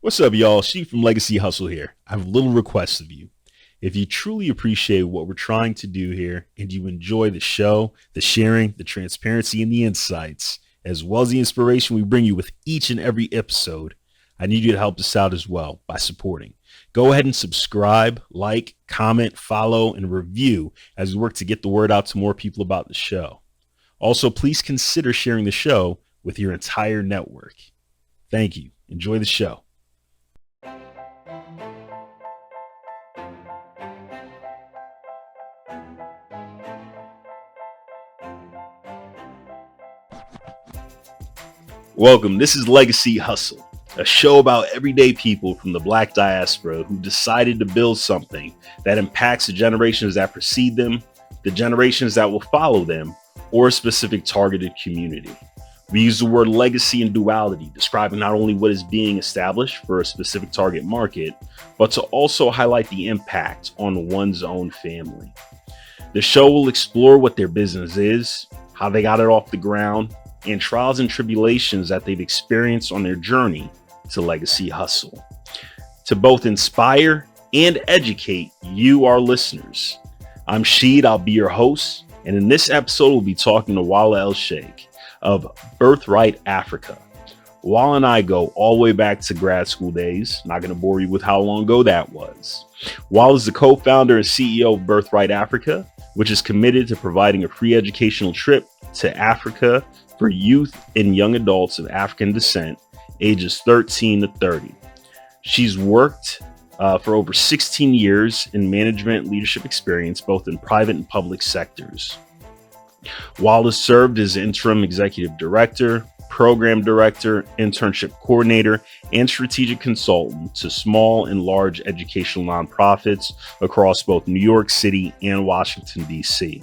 What's up, y'all? She from Legacy Hustle here. I have a little request of you. If you truly appreciate what we're trying to do here and you enjoy the show, the sharing, the transparency, and the insights, as well as the inspiration we bring you with each and every episode, I need you to help us out as well by supporting. Go ahead and subscribe, like, comment, follow, and review as we work to get the word out to more people about the show. Also, please consider sharing the show with your entire network. Thank you. Enjoy the show. Welcome. This is Legacy Hustle, a show about everyday people from the Black diaspora who decided to build something that impacts the generations that precede them, the generations that will follow them, or a specific targeted community. We use the word legacy and duality, describing not only what is being established for a specific target market, but to also highlight the impact on one's own family. The show will explore what their business is, how they got it off the ground, and trials and tribulations that they've experienced on their journey to Legacy Hustle, to both inspire and educate you, our listeners. I'm Sheed, I'll be your host, and in this episode, we'll be talking to Walla of Birthright AFRICA. Walla and I go all the way back to grad school days. Not going to bore you with how long ago that was. Walla is the co-founder and CEO of Birthright AFRICA, which is committed to providing a free educational trip to Africa for youth and young adults of African descent, ages 13 to 30. She's worked for over 16 years in management leadership experience, both in private and public sectors. Walla served as interim executive director, program director, internship coordinator, and strategic consultant to small and large educational nonprofits across both New York City and Washington, D.C.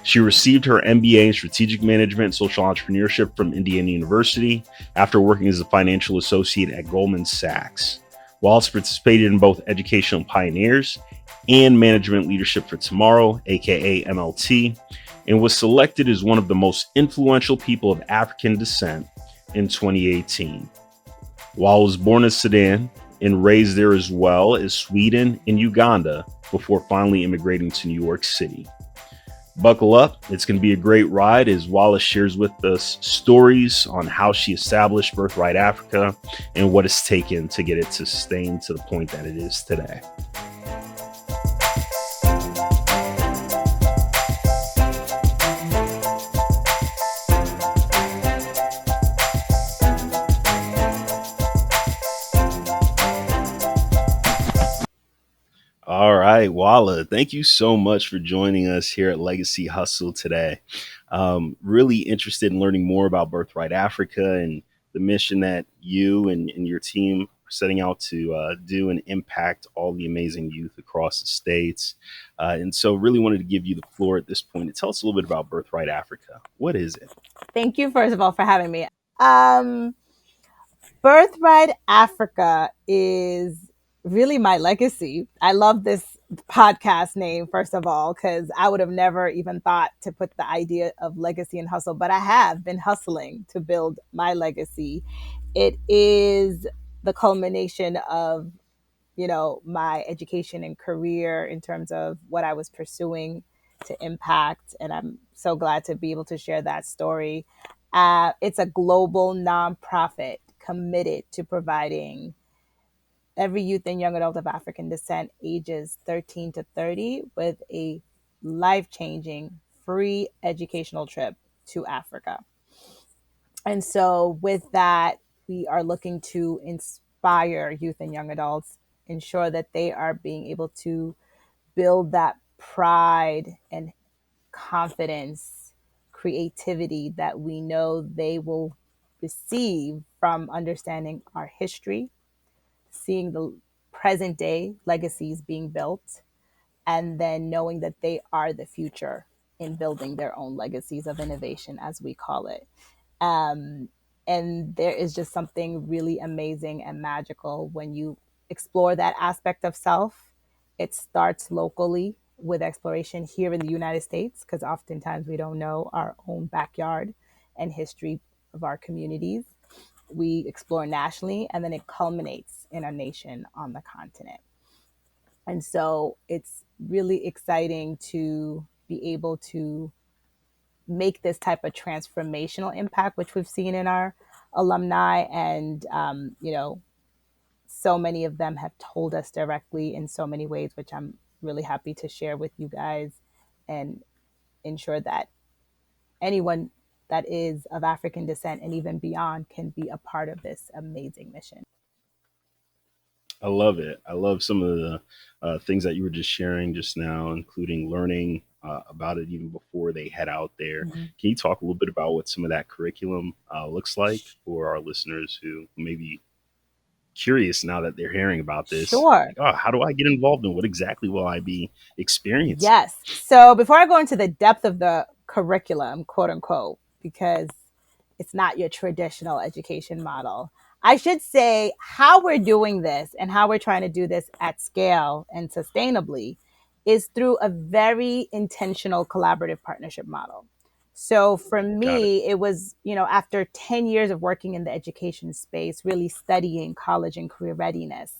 She received her MBA in Strategic Management and Social Entrepreneurship from Indiana University after working as a financial associate at Goldman Sachs. Wallace participated in both Educational Pioneers and Management Leadership for Tomorrow, aka MLT, and was selected as one of the most influential people of African descent in 2018. Wallace was born in Sudan and raised there as well as Sweden and Uganda before finally immigrating to New York City. Buckle up. It's going to be a great ride as Walla shares with us stories on how she established Birthright AFRICA and what it's taken to get it to sustain to the point that it is today. All right, Walla, thank you so much for joining us here at Legacy Hustle today. Really interested in learning more about Birthright AFRICA and the mission that you and your team are setting out to do and impact all the amazing youth across the states. And so really wanted to give you the floor at this point to tell us a little bit about Birthright AFRICA. What is it? Thank you, first of all, for having me. Birthright AFRICA is really my legacy. I love this podcast name, first of all, because I would have never even thought to put the idea of legacy and hustle, but I have been hustling to build my legacy. It is the culmination of, my education and career in terms of what I was pursuing to impact. And I'm so glad to be able to share that story. It's a global nonprofit committed to providing every youth and young adult of African descent ages 13 to 30 with a life-changing free educational trip to Africa. And so with that, we are looking to inspire youth and young adults, ensure that they are being able to build that pride and confidence, creativity that we know they will receive from understanding our history, seeing the present day legacies being built, and then knowing that they are the future in building their own legacies of innovation, as we call it. And there is just something really amazing and magical when you explore that aspect of self. It starts locally with exploration here in the United States, because oftentimes we don't know our own backyard and history of our communities. we explore nationally, and then it culminates in a nation on the continent. And so it's really exciting to be able to make this type of transformational impact, which we've seen in our alumni. And, so many of them have told us directly in so many ways, which I'm really happy to share with you guys and ensure that anyone that is of African descent and even beyond can be a part of this amazing mission. I love it. I love some of the things that you were just sharing just now, including learning about it even before they head out there. Mm-hmm. Can you talk a little bit about what some of that curriculum looks like for our listeners who may be curious now that they're hearing about this? Sure. Like, oh, how do I get involved and what exactly will I be experiencing? Yes. So before I go into the depth of the curriculum, quote unquote, because it's not your traditional education model, I should say how we're doing this and how we're trying to do this at scale and sustainably is through a very intentional collaborative partnership model. So for Got it. me, it was, after 10 years of working in the education space, really studying college and career readiness,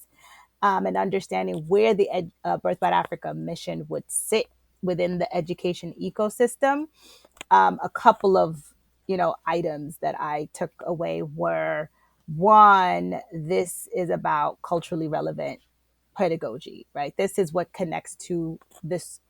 and understanding where the Birthright Africa mission would sit within the education ecosystem. A couple of items that I took away were: one, this is about culturally relevant pedagogy, right? This is what connects to this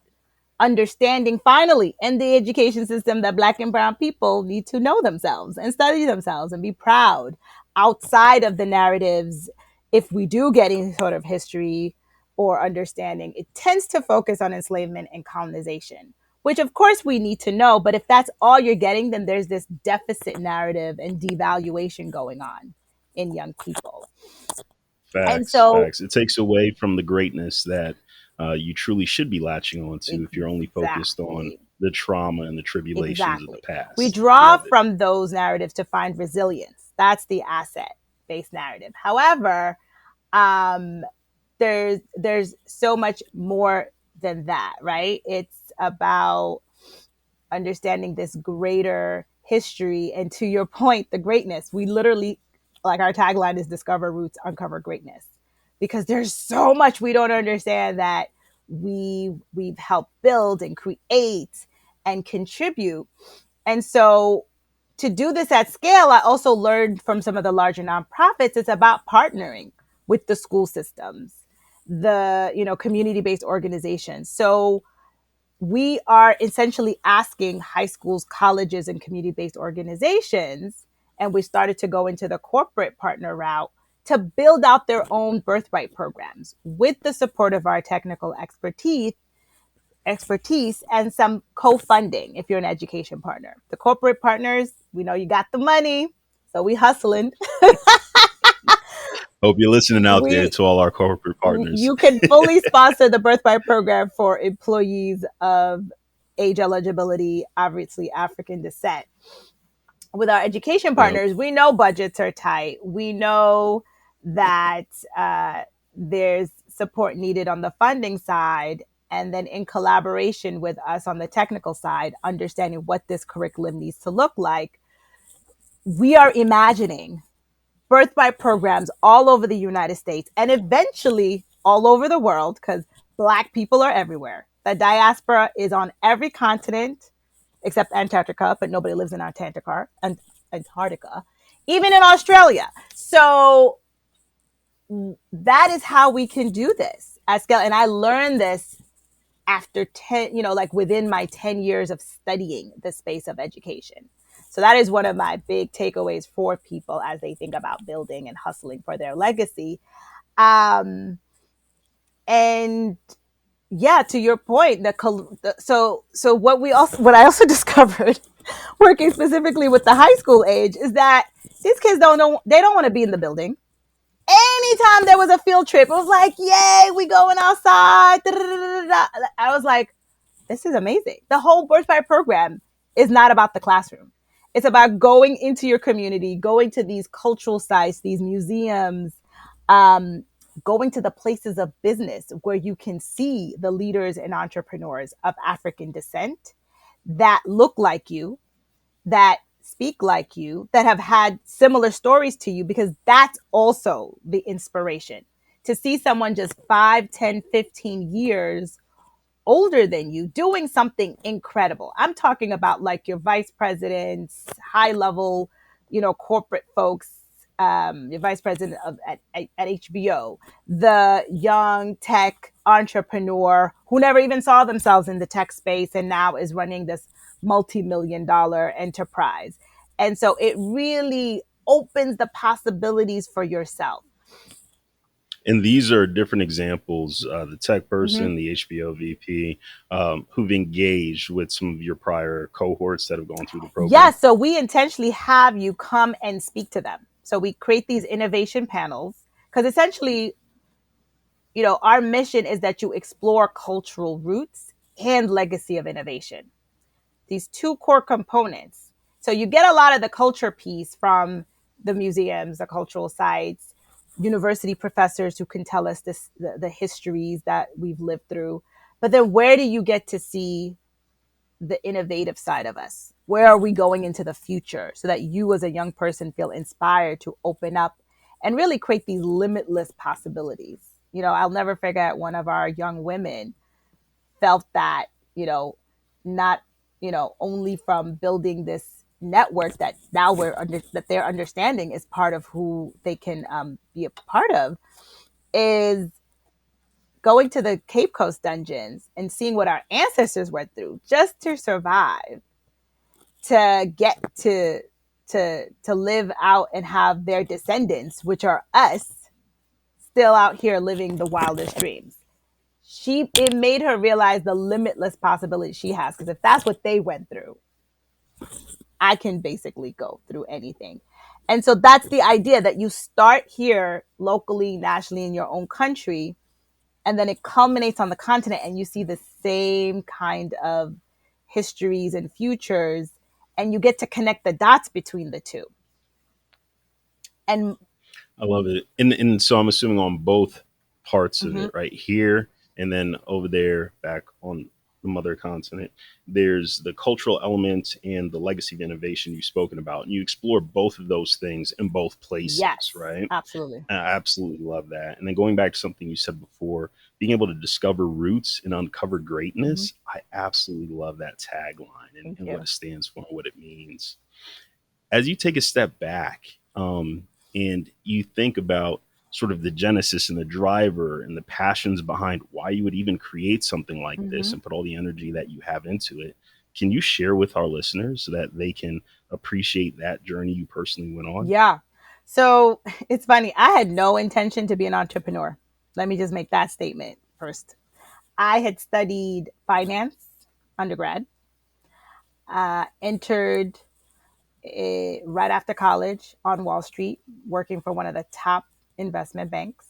understanding finally in the education system that Black and brown people need to know themselves and study themselves and be proud outside of the narratives. If we do get any sort of history or understanding, it tends to focus on enslavement and colonization, which of course we need to know. But if that's all you're getting, then there's this deficit narrative and devaluation going on in young people. And Facts, so, facts. It takes away from the greatness that you truly should be latching on to if you're only focused on exactly. the trauma and the tribulations of the Exactly. We past. draw Love it. from those narratives to find resilience. That's the asset based narrative. However, um, there's so much more than that, right? It's about understanding this greater history, and to your point, the greatness. We literally, like, our tagline is discover roots, uncover greatness, because there's so much we don't understand that we've helped build and create and contribute. And so to do this at scale, I also learned from some of the larger nonprofits, it's about partnering with the school systems, the community-based organizations. So we are essentially asking high schools, colleges, and community-based organizations, and we started to go into the corporate partner route, to build out their own birthright programs with the support of our technical expertise and some co-funding if you're an education partner. The corporate partners, we know you got the money, so we hustling. Hope you're listening out there We to all our corporate partners. You can fully sponsor the birthright program for employees of age eligibility, obviously African descent. With our education Yep. partners, we know budgets are tight. We know that there's support needed on the funding side. And then in collaboration with us on the technical side, understanding what this curriculum needs to look like, we are imagining birthright programs all over the United States and eventually all over the world, because Black people are everywhere. The diaspora is on every continent except Antarctica, but nobody lives in Antarctica, even in Australia. So that is how we can do this at scale. And I learned this after 10, like within my 10 years of studying the space of education. So that is one of my big takeaways for people as they think about building and hustling for their legacy. And yeah, to your point, so what I also discovered working specifically with the high school age is that these kids don't want to be in the building. Anytime there was a field trip, it was like, yay, we going outside. Da, da, da, da. I was like, this is amazing. The whole Birthright program is not about the classroom. It's about going into your community, going to these cultural sites, these museums, um, going to the places of business where you can see the leaders and entrepreneurs of African descent that look like you, that speak like you, that have had similar stories to you, because that's also the inspiration. To see someone just 5, 10, 15 years older than you doing something incredible. I'm talking about like your vice presidents, high level, corporate folks, your vice president at HBO, the young tech entrepreneur who never even saw themselves in the tech space and now is running this multi-million-dollar enterprise. And so it really opens the possibilities for yourself. And these are different examples, the tech Mm-hmm. person, the HBO VP, who've engaged with some of your prior cohorts that have gone through the Yeah, program. so we intentionally have you come and speak to them. So we create these innovation panels because essentially, our mission is that you explore cultural roots and legacy of innovation. These two core components. So you get a lot of the culture piece from the museums, the cultural sites, university professors who can tell us the histories that we've lived through. But then where do you get to see the innovative side of us? Where are we going into the future so that you as a young person feel inspired to open up and really create these limitless possibilities? I'll never forget one of our young women felt that, not, only from building this network that now that they're understanding is part of who they can be a part of, is going to the Cape Coast dungeons and seeing what our ancestors went through just to survive, to get to live out and have their descendants, which are us, still out here living the wildest dreams. It made her realize the limitless possibilities she has, because if that's what they went through, I can basically go through anything. And so that's the idea, that you start here locally, nationally, in your own country, and then it culminates on the continent and you see the same kind of histories and futures, and you get to connect the dots between the two. And I love it. And so I'm assuming on both parts of mhm, it, right here and then over there back on the mother continent, there's the cultural element and the legacy of innovation you've spoken about. And you explore both of those things in both places, yes, right? absolutely. I absolutely love that. And then going back to something you said before, being able to discover roots and uncover Hmm. greatness, I absolutely love that tagline Thank and what you. it stands for and what it means. As you take a step back and you think about sort of the genesis and the driver and the passions behind why you would even create something like this Hmm. and put all the energy that you have into it, can you share with our listeners so that they can appreciate that journey you personally went on? Yeah. So it's funny. I had no intention to be an entrepreneur. Let me just make that statement first. I had studied finance undergrad, entered right after college on Wall Street, working for one of the top investment banks,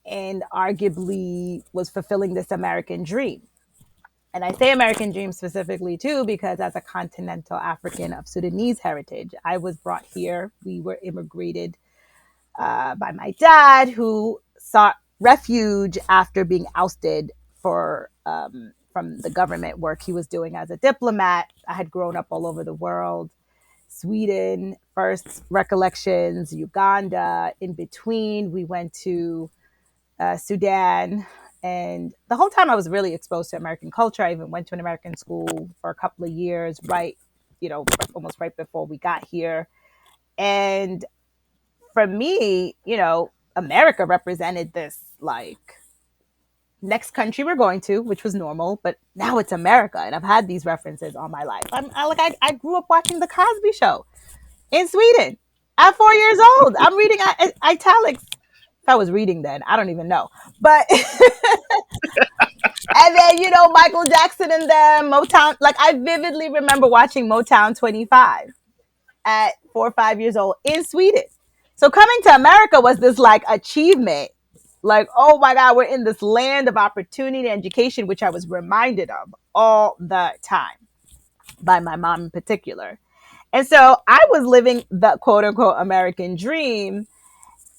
and arguably was fulfilling this American dream. And I say American dream specifically too, because as a continental African of Sudanese heritage, I was brought here. We were immigrated by my dad, who sought refuge after being ousted from the government work he was doing as a diplomat. I had grown up all over the world. Sweden, first recollections, Uganda, in between. We went to Sudan. And the whole time I was really exposed to American culture. I even went to an American school for a couple of years, right, almost right before we got here. And for me, America represented this like next country we're going to, which was normal, but now it's America. And I've had these references all my life. I grew up watching The Cosby Show in Sweden at 4 years old. I'm reading italics. If I was reading then, I don't even know. But and then Michael Jackson and them, Motown. Like I vividly remember watching Motown 25 at 4 or 5 years old in Sweden. So coming to America was this like achievement. Like, oh my God, we're in this land of opportunity and education, which I was reminded of all the time by my mom in particular. And so I was living the quote unquote American dream.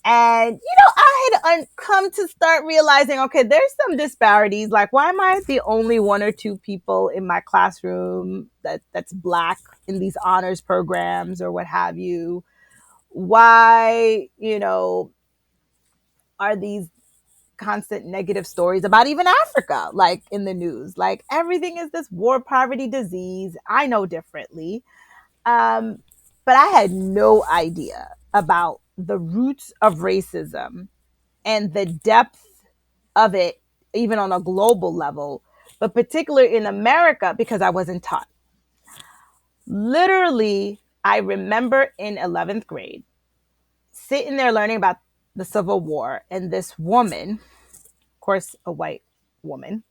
And, I come to start realizing, okay, there's some disparities. Like, why am I the only one or two people in my classroom that's Black in these honors programs or what have you? Why, are these constant negative stories about even Africa, like in the news? Like, everything is this war, poverty, disease. I know differently. Um, but I had no idea about the roots of racism and the depth of it, even on a global level, but particularly in America, because I wasn't taught. Literally, I remember in 11th grade sitting there learning about the Civil War, and this woman, of course, a white woman,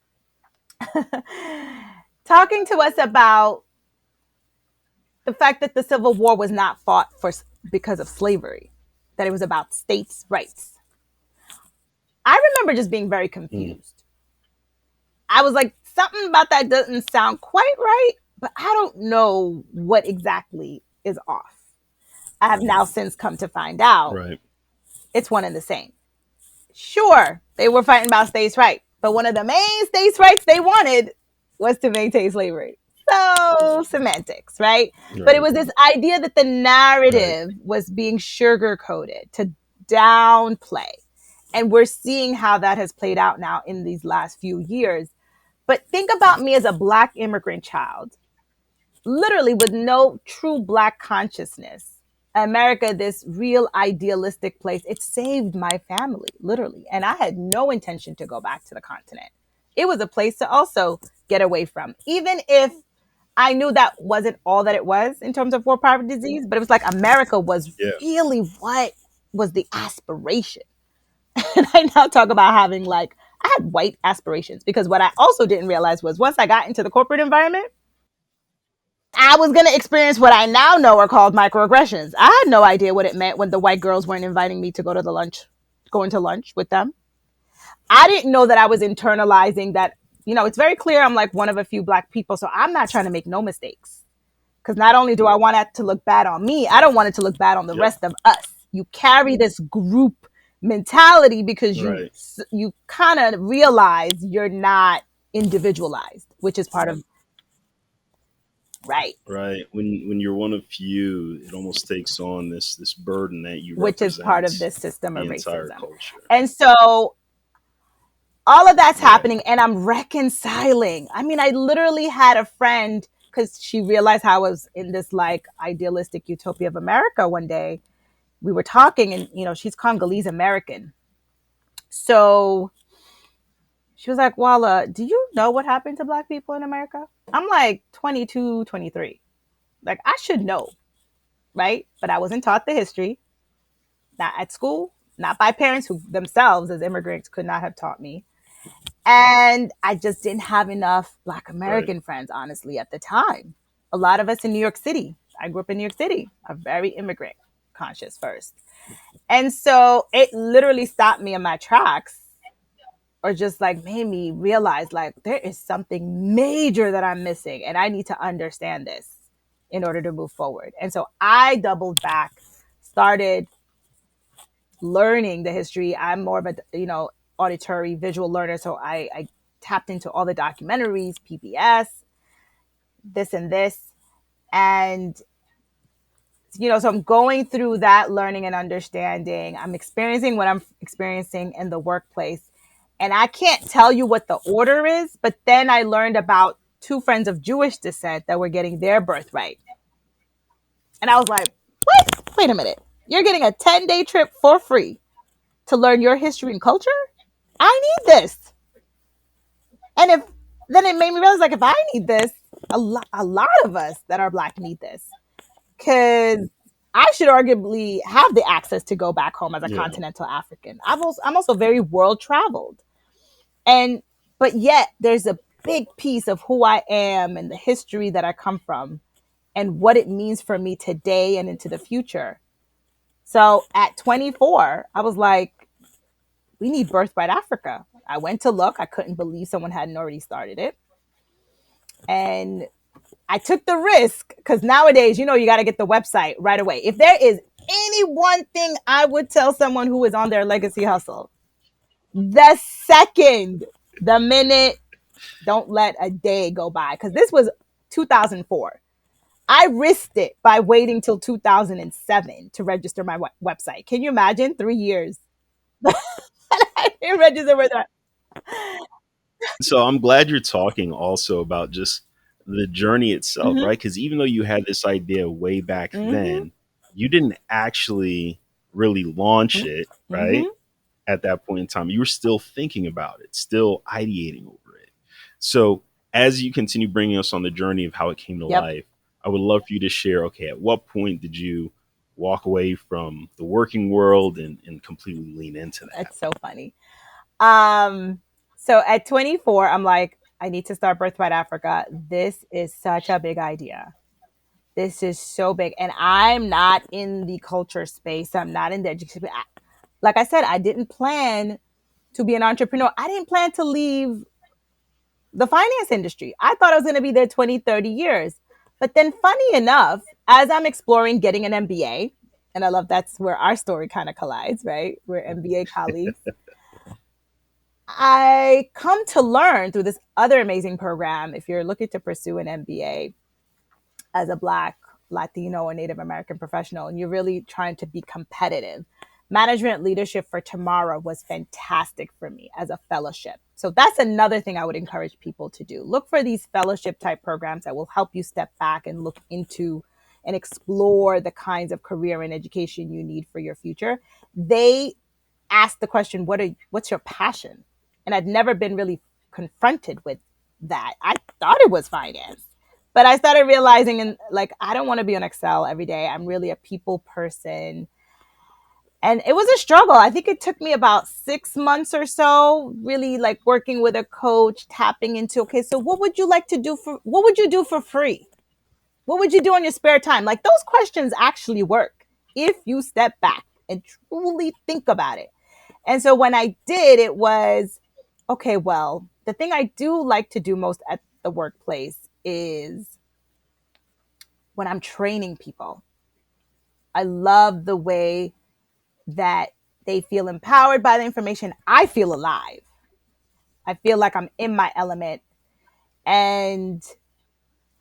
talking to us about the fact that the Civil War was not fought for because of slavery, that it was about states' rights. I remember just being very confused. I was like, something about that doesn't sound quite right, but I don't know what exactly is off. I have now since come to find out it's one and the same. Sure, they were fighting about states' rights, but one of the main states' rights they wanted was to maintain slavery. So semantics, right? But it was this idea that the narrative was being sugar coated to downplay. And we're seeing how that has played out now in these last few years. But think about me as a Black immigrant child, literally with no true Black consciousness. America, this real idealistic place, it saved my family, literally. And I had no intention to go back to the continent. It was a place to also get away from, even if I knew that wasn't all that it was in terms of war, poverty, disease, but it was like America was really what was the aspiration. And I now talk about having I had white aspirations, because what I also didn't realize was once I got into the corporate environment, I was going to experience what I now know are called microaggressions. I had no idea what it meant when the white girls weren't inviting me to go into lunch with them. I didn't know that I was internalizing that. It's very clear I'm like one of a few Black people, so I'm not trying to make no mistakes. Because not only do I want it to look bad on me, I don't want it to look bad on the rest of us. You carry this group mentality because you kind of realize you're not individualized, which is part of right. When you're one of few, it almost takes on this burden that you which is part of this system of racism. Culture. And so all of that's happening, and I'm reconciling. I mean, I literally had a friend, because she realized how I was in this idealistic utopia of America. One day we were talking, and she's Congolese American. So she was like, Walla, do you know what happened to Black people in America? I'm like 22, 23. Like, I should know, right? But I wasn't taught the history, not at school, not by parents who themselves as immigrants could not have taught me. And I just didn't have enough Black American friends, honestly, at the time. A lot of us in New York City, I grew up in New York City, are very immigrant conscious first. And so it literally stopped me in my tracks, or just made me realize there is something major that I'm missing, and I need to understand this in order to move forward. And so I doubled back, started learning the history. I'm more of a, auditory visual learner. So I tapped into all the documentaries, PBS, this and this. And, so I'm going through that learning and understanding. I'm experiencing what I'm experiencing in the workplace. And I can't tell you what the order is, but then I learned about two friends of Jewish descent that were getting their birthright. And I was like, what? Wait a minute. You're getting a 10-day trip for free to learn your history and culture? I need this. And then it made me realize, if I need this, a lot of us that are Black need this. Because I should arguably have the access to go back home as a continental African. I'm also very world traveled. But yet there's a big piece of who I am and the history that I come from and what it means for me today and into the future. So at 24, I was like, we need Birthright Africa. I went to look. I couldn't believe someone hadn't already started it. And I took the risk, because nowadays, you got to get the website right away. If there is any one thing I would tell someone who is on their legacy hustle, The second, the minute, don't let a day go by. Because this was 2004. I risked it by waiting till 2007 to register my website. Can you imagine? 3 years. I didn't register with that. So I'm glad you're talking also about just the journey itself, Mm-hmm. right? Because even though you had this idea way back Mm-hmm. then, you didn't actually really launch it, Mm-hmm. right? At that point in time, you were still thinking about it, still ideating over it. So as you continue bringing us on the journey of how it came to Yep. life, I would love for you to share, okay, at what point did you walk away from the working world and completely lean into that? That's so funny. Um, so at 24, I'm like, I need to start Birthright Africa. This is such a big idea. This is so big. And I'm not in the culture space. I'm not in the education. Like I said, I didn't plan to be an entrepreneur. I didn't plan to leave the finance industry. I thought I was going to be there 20, 30 years. But then, funny enough, as I'm exploring getting an MBA, and I love that's where our story kind of collides, right? We're MBA colleagues. I come to learn through this other amazing program. If you're looking to pursue an MBA as a Black, Latino, or Native American professional, and you're really trying to be competitive, management leadership for tomorrow was fantastic for me as a fellowship. So that's another thing I would encourage people to do. Look for these fellowship type programs that will help you step back and look into and explore the kinds of career and education you need for your future. They ask the question, what's your passion? And I'd never been really confronted with that. I thought it was finance. But I started realizing, and like, I don't want to be on Excel every day. I'm really a people person. And it was a struggle. I think it took me about 6 months or so, really like working with a coach, tapping into, okay, so what would you do for free? What would you do in your spare time? Like those questions actually work if you step back and truly think about it. And so when I did, it was okay, well, the thing I do like to do most at the workplace is when I'm training people. I love the way that they feel empowered by the information. I feel alive. I feel like I'm in my element. And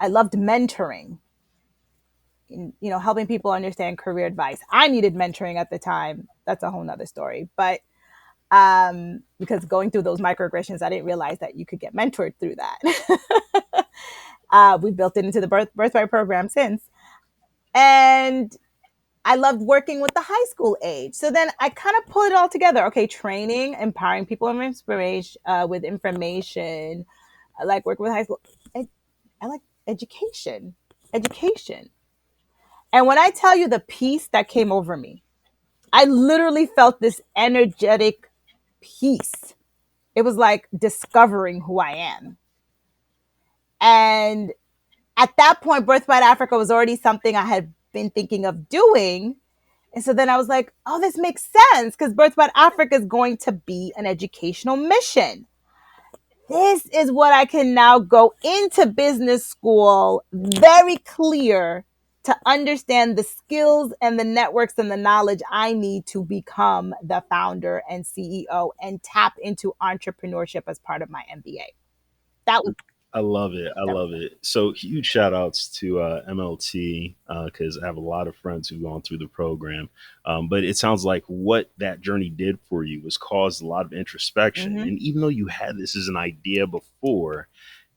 I loved mentoring, helping people understand career advice. I needed mentoring at the time. That's a whole nother story. But because going through those microaggressions, I didn't realize that you could get mentored through that. We built it into the Birthright program since. And I loved working with the high school age. So then I kind of put it all together. Okay, training, empowering people with information. I like working with high school. I like education. Education. And when I tell you the peace that came over me, I literally felt this energetic peace. It was like discovering who I am. And at that point, Birthright Africa was already something I had been thinking of doing. And so then I was like, oh, this makes sense because Birthright Africa is going to be an educational mission. This is what I can now go into business school very clear to understand the skills and the networks and the knowledge I need to become the founder and CEO and tap into entrepreneurship as part of my MBA. That was I love it. I that was love it. So huge shout outs to MLT because I have a lot of friends who've gone through the program. But it sounds like what that journey did for you was caused a lot of introspection. mm-hmm, And even though you had this as an idea before,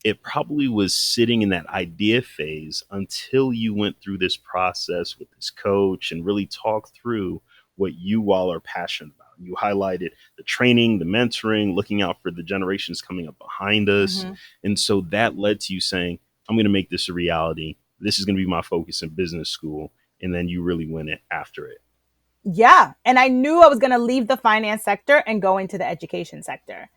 it probably was sitting in that idea phase until you went through this process with this coach and really talked through what you all are passionate about. You highlighted the training, the mentoring, looking out for the generations coming up behind us. mm-hmm. And so that led to you saying, I'm going to make this a reality. This is going to be my focus in business school. And then you really went it after it. Yeah. And I knew I was going to leave the finance sector and go into the education sector.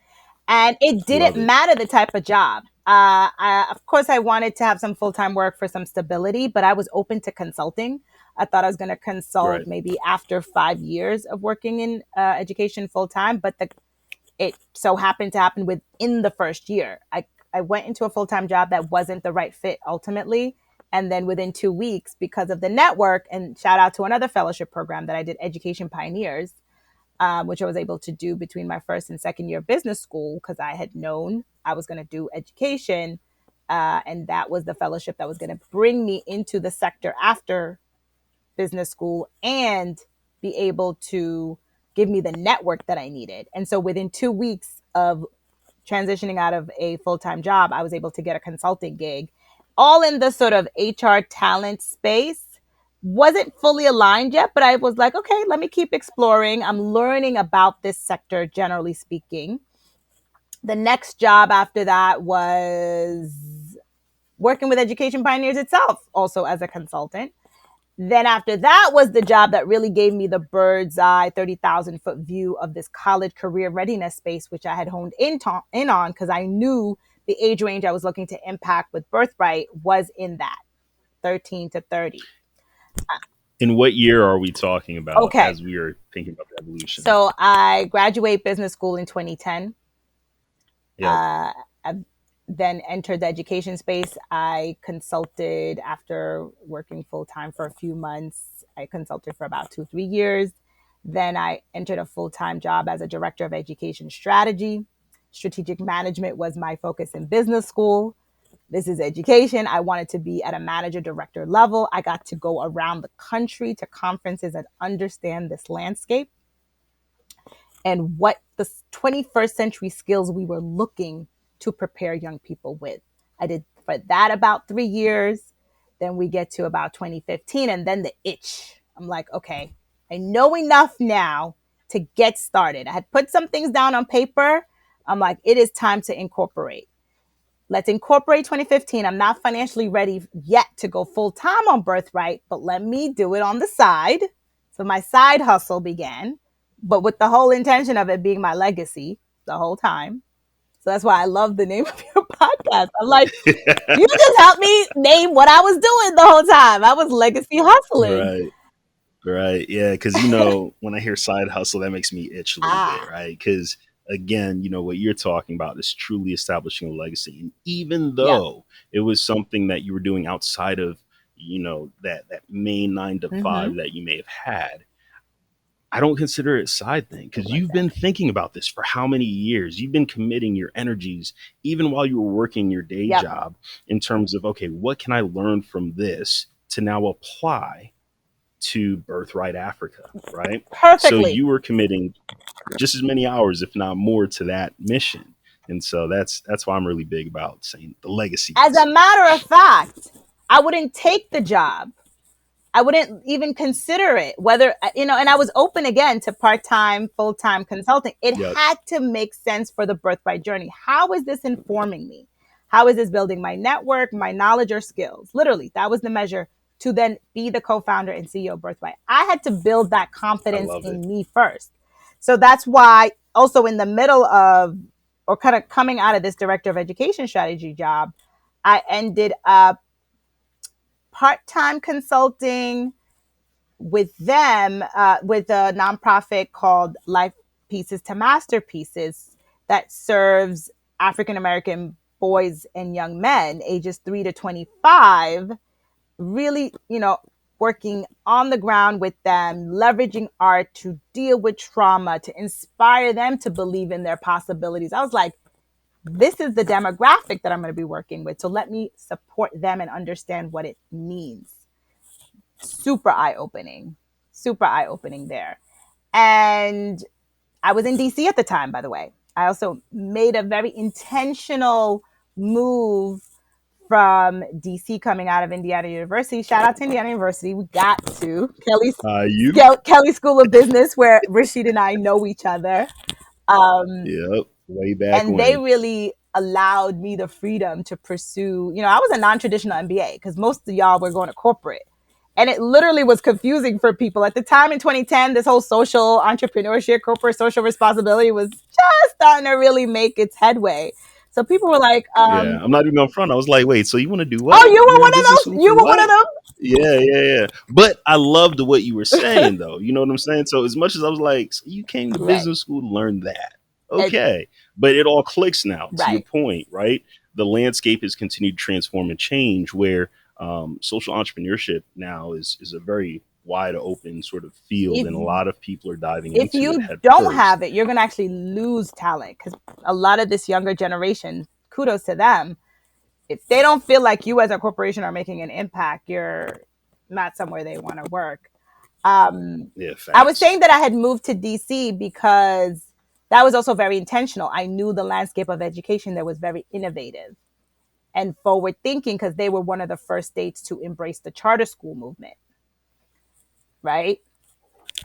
And it didn't Love it. matter the type of job. Of course, I wanted to have some full time work for some stability, but I was open to consulting. I thought I was going to consult Right. maybe after 5 years of working in education full time, but it so happened to happen within the first year. I went into a full time job that wasn't the right fit ultimately. And then within 2 weeks, because of the network, and shout out to another fellowship program that I did, Education Pioneers, which I was able to do between my first and second year of business school because I had known I was going to do education. And that was the fellowship that was going to bring me into the sector after business school and be able to give me the network that I needed. And so within 2 weeks of transitioning out of a full-time job, I was able to get a consulting gig, all in the sort of HR talent space. Wasn't fully aligned yet, but I was like, okay, let me keep exploring. I'm learning about this sector, generally speaking. The next job after that was working with Education Pioneers itself, also as a consultant. Then after that was the job that really gave me the bird's eye 30,000 foot view of this college career readiness space, which I had honed in on because I knew the age range I was looking to impact with Birthright was in that 13 to 30. In what year are we talking about Okay. as we are thinking about the evolution? So I graduate business school in 2010. Yep. I then entered the education space. I consulted after working full time for a few months. I consulted for about 2-3 years. Then I entered a full time job as a director of education strategy. Strategic management was my focus in business school. This is education. I wanted to be at a manager director level. I got to go around the country to conferences and understand this landscape and what the 21st century skills we were looking to prepare young people with. I did for that about 3 years. Then we get to about 2015 and then the itch. I'm like, okay, I know enough now to get started. I had put some things down on paper. I'm like, it is time to incorporate. Let's incorporate 2015. I'm not financially ready yet to go full time on Birthright, but let me do it on the side. So my side hustle began, but with the whole intention of it being my legacy the whole time. So that's why I love the name of your podcast. I'm like, you just helped me name what I was doing the whole time. I was legacy hustling. Right. Right. Yeah. Because, when I hear side hustle, that makes me itch a little bit. Right. Because, again, what you're talking about is truly establishing a legacy. And even though it was something that you were doing outside of, that main 9 to 5 that you may have had, I don't consider it a side thing because you've been thinking about this for how many years? You've been committing your energies, even while you were working your day job, in terms of, okay, what can I learn from this to now apply to Birthright Africa, right? Perfectly. So you were committing just as many hours, if not more, to that mission. And so that's why I'm really big about saying the legacy. As a matter of fact, I wouldn't take the job. I wouldn't even consider it, whether, and I was open again to part-time, full-time consulting. It had to make sense for the Birthright journey. How is this informing me? How is this building my network, my knowledge or skills? Literally, that was the measure to then be the co-founder and CEO of Birthright. I had to build that confidence in me first. So that's why also in the middle of, or kind of coming out of this director of education strategy job, I ended up part-time consulting with them, with a nonprofit called Life Pieces to Masterpieces that serves African-American boys and young men ages 3 to 25, really, working on the ground with them, leveraging art to deal with trauma, to inspire them to believe in their possibilities. I was like, this is the demographic that I'm going to be working with. So let me support them and understand what it means. Super eye-opening there. And I was in DC at the time, by the way. I also made a very intentional move from DC coming out of Indiana University. Shout out to Indiana University. We got to Kelly School of Business, where Rashid and I know each other. Way back and they really allowed me the freedom to pursue, I was a non-traditional MBA because most of y'all were going to corporate. And it literally was confusing for people. At the time in 2010, this whole social entrepreneurship, corporate social responsibility was just starting to really make its headway. So people were like, I'm not even going front. I was like, wait, so you want to do what? Oh, you were one of those? You were one of them? Yeah. But I loved what you were saying, though. You know what I'm saying? So as much as I was like, so you came to business school to learn that. Okay. But it all clicks now, to your point, right? The landscape has continued to transform and change where social entrepreneurship now is a very wide open sort of field, If and a lot of people are diving if into it you head don't first. have it, you're going to actually lose talent, because a lot of this younger generation, kudos to them, if they don't feel like you as a corporation are making an impact, you're not somewhere they want to work. Yeah, I was saying facts. that I had moved to DC because that was also very intentional. I knew the landscape of education that was very innovative and forward thinking, because they were one of the first states to embrace the charter school movement, right?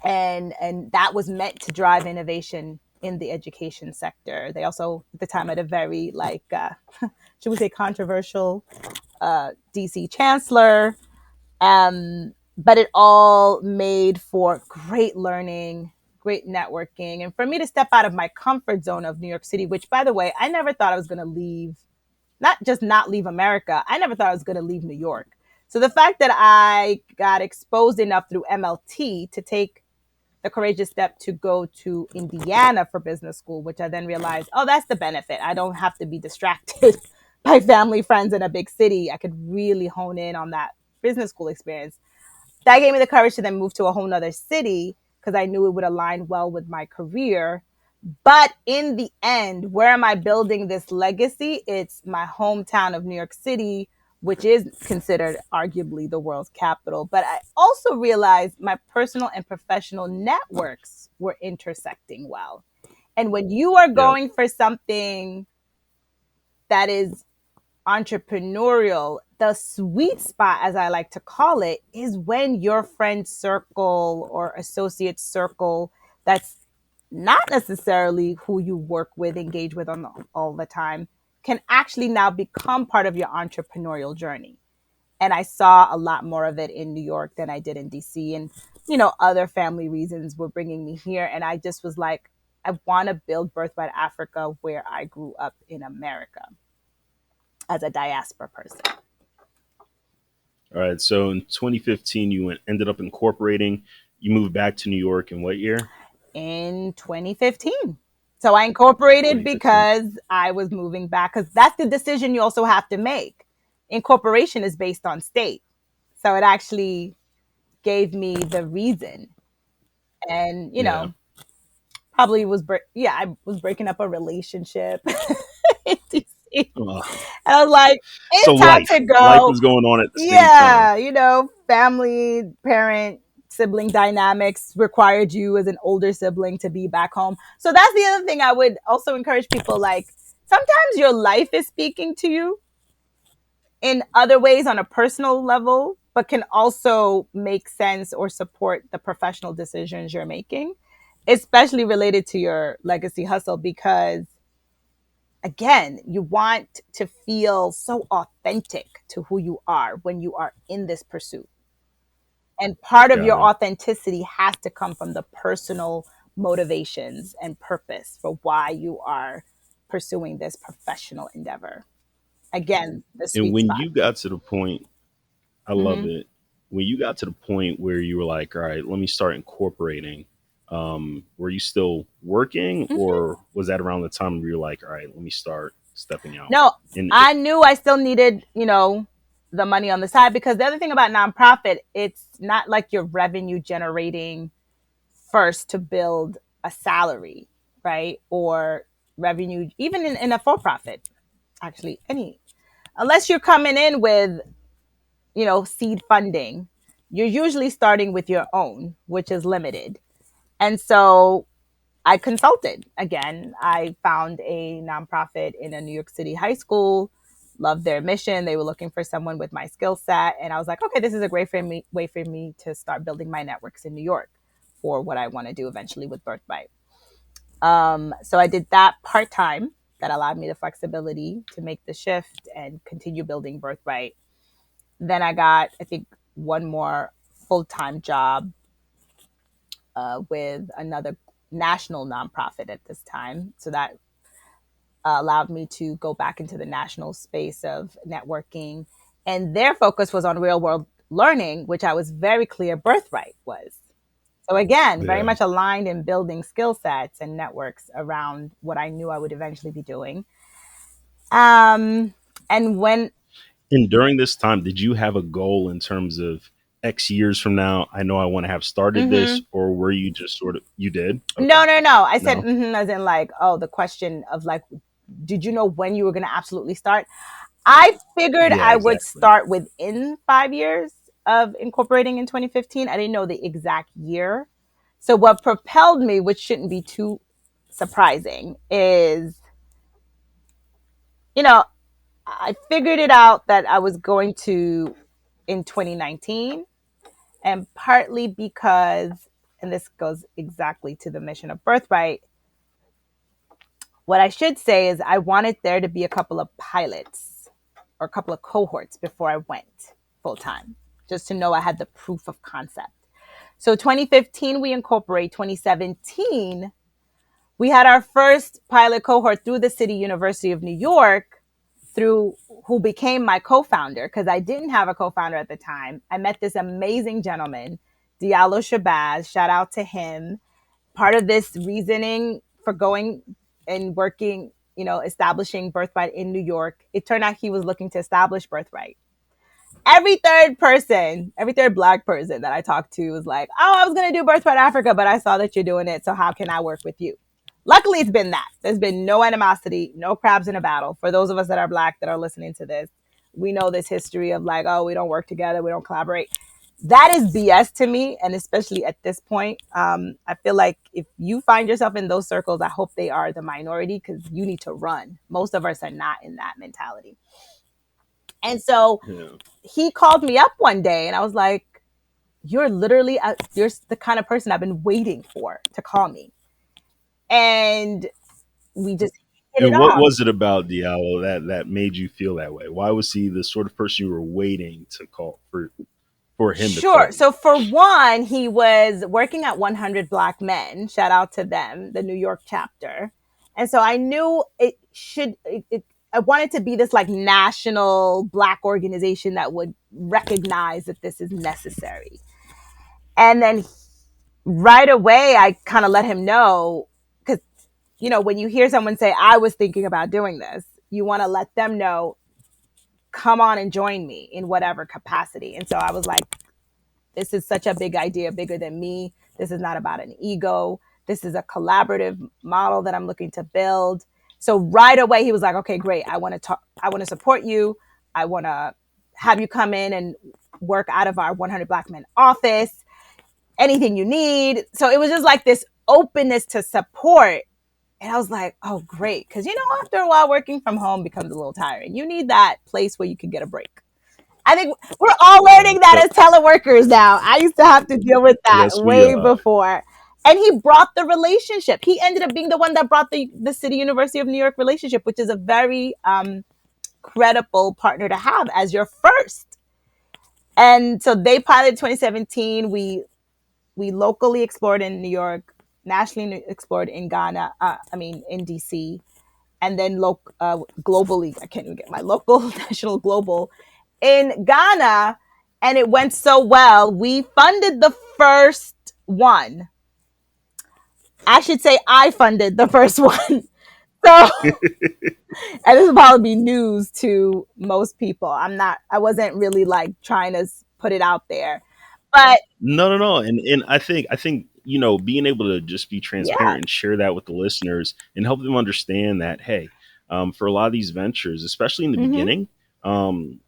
And that was meant to drive innovation in the education sector. They also at the time had a very should we say controversial DC chancellor, but it all made for great learning, great networking, and for me to step out of my comfort zone of New York City, which, by the way, I never thought I was going to leave. Not just not leave America, I never thought I was going to leave New York. So the fact that I got exposed enough through MLT to take the courageous step to go to Indiana for business school, which I then realized, oh, that's the benefit. I don't have to be distracted by family, friends in a big city. I could really hone in on that business school experience. That gave me the courage to then move to a whole nother city because I knew it would align well with my career. But in the end, where am I building this legacy? It's my hometown of New York City, which is considered arguably the world's capital. But I also realized my personal and professional networks were intersecting well. And when you are Yep. going for something that is entrepreneurial, the sweet spot, as I like to call it, is when your friend circle or associate circle that's not necessarily who you work with, engage with on all the time, can actually now become part of your entrepreneurial journey. And I saw a lot more of it in New York than I did in DC. And, other family reasons were bringing me here. And I just was like, I want to build Birthright Africa where I grew up in America as a diaspora person. All right. So in 2015, you ended up incorporating. You moved back to New York in what year? In 2015. So I incorporated 2015. because I was moving back, because that's the decision you also have to make. Incorporation is based on state. So it actually gave me the reason. And, Yeah. probably I was breaking up a relationship in DC. Ugh. And I was like, So it's time to life go. was going on at the same time. Yeah, family, parent, sibling dynamics required you as an older sibling to be back home. So that's the other thing I would also encourage people, like, sometimes your life is speaking to you in other ways on a personal level, but can also make sense or support the professional decisions you're making, especially related to your legacy hustle, because again, you want to feel so authentic to who you are when you are in this pursuit. And part of Got your it. authenticity has to come from the personal motivations and purpose for why you are pursuing this professional endeavor. Again, the And sweet when spot. you got to the point, I love Mm-hmm. it. When you got to the point where you were like, all right, let me start incorporating, were you still working, Mm-hmm. or was that around the time where you're like, all right, let me start stepping out? No, And I knew I still needed, the money on the side, because the other thing about nonprofit, it's not like you're revenue generating first to build a salary, right? Or revenue, even in a for profit, actually, unless you're coming in with, seed funding, you're usually starting with your own, which is limited. And so I consulted again. I found a nonprofit in a New York City high school, loved their mission. They were looking for someone with my skill set. And I was like, okay, this is a great way for me to start building my networks in New York for what I want to do eventually with Birthright. So I did that part time. That allowed me the flexibility to make the shift and continue building Birthright. Then I got, I think, one more full time job with another national nonprofit at this time. So that allowed me to go back into the national space of networking. And their focus was on real world learning, which I was very clear Birthright was. So again, very yeah. much aligned in building skill sets and networks around what I knew I would eventually be doing. Um, and when And during this time, did you have a goal in terms of X years from now, I know I want to have started Mm-hmm. this, or were you just sort of, you did? Okay. No, no, no. I said, No. mm-hmm, as in like, oh, the question of like, did you know when you were going to absolutely start? I figured Yeah, I would exactly. start within 5 years of incorporating in 2015. I didn't know the exact year. So what propelled me, which shouldn't be too surprising, is, you know, I figured it out that I was going to in 2019, and partly because, and this goes exactly to the mission of Birthright, what I should say is I wanted there to be a couple of pilots or a couple of cohorts before I went full time, just to know I had the proof of concept. So 2015, we incorporate. 2017, we had our first pilot cohort through the City University of New York, through who became my co-founder, because I didn't have a co-founder at the time. I met this amazing gentleman, Diallo Shabazz. Shout out to him. Part of this reasoning for going and working, establishing Birthright in New York, it turned out he was looking to establish Birthright. Every third Black person that I talked to was like, oh, I was going to do Birthright Africa, but I saw that you're doing it. So how can I work with you? Luckily, it's been that. There's been no animosity, no crabs in a battle. For those of us that are Black that are listening to this, we know this history of like, oh, we don't work together, we don't collaborate. That is BS to me. And especially at this point, I feel like if you find yourself in those circles, I hope they are the minority, because you need to run. Most of us are not in that mentality. And so Yeah. he called me up one day and I was like, you're the kind of person I've been waiting for to call me. And we just hit it And what off. was it about Diallo that made you feel that way? Why was he the sort of person you were waiting to call for him to Sure. call you? So for one, he was working at 100 Black Men. Shout out to them, the New York chapter. And so I knew I wanted to be this like national Black organization that would recognize that this is necessary. And then right away, I kind of let him know, because, when you hear someone say, I was thinking about doing this, you want to let them know, come on and join me in whatever capacity. And so I was like, this is such a big idea, bigger than me. This is not about an ego. This is a collaborative model that I'm looking to build. So right away, he was like, okay, great. I want to talk. I want to support you. I want to have you come in and work out of our 100 Black Men office, anything you need. So it was just like this openness to support. And I was like, oh, great. Because, after a while, working from home becomes a little tiring. You need that place where you can get a break. I think we're all Yeah. learning that as teleworkers now. I used to have to deal with that Yes, we way are. before. And he brought the relationship. He ended up being the one that brought the City University of New York relationship, which is a very credible partner to have as your first. And so they piloted 2017. We locally explored in New York, nationally explored in Ghana. In DC, and then globally. I can't even get my local, national, global in Ghana, and it went so well. We funded the first one. I should say I funded the first one. So, and this will probably be news to most people. I wasn't really like trying to put it out there, but No, no, no. And I think being able to just be yeah. transparent and share that with the listeners and help them understand that, hey, for a lot of these ventures, especially in the Mm-hmm. beginning, um,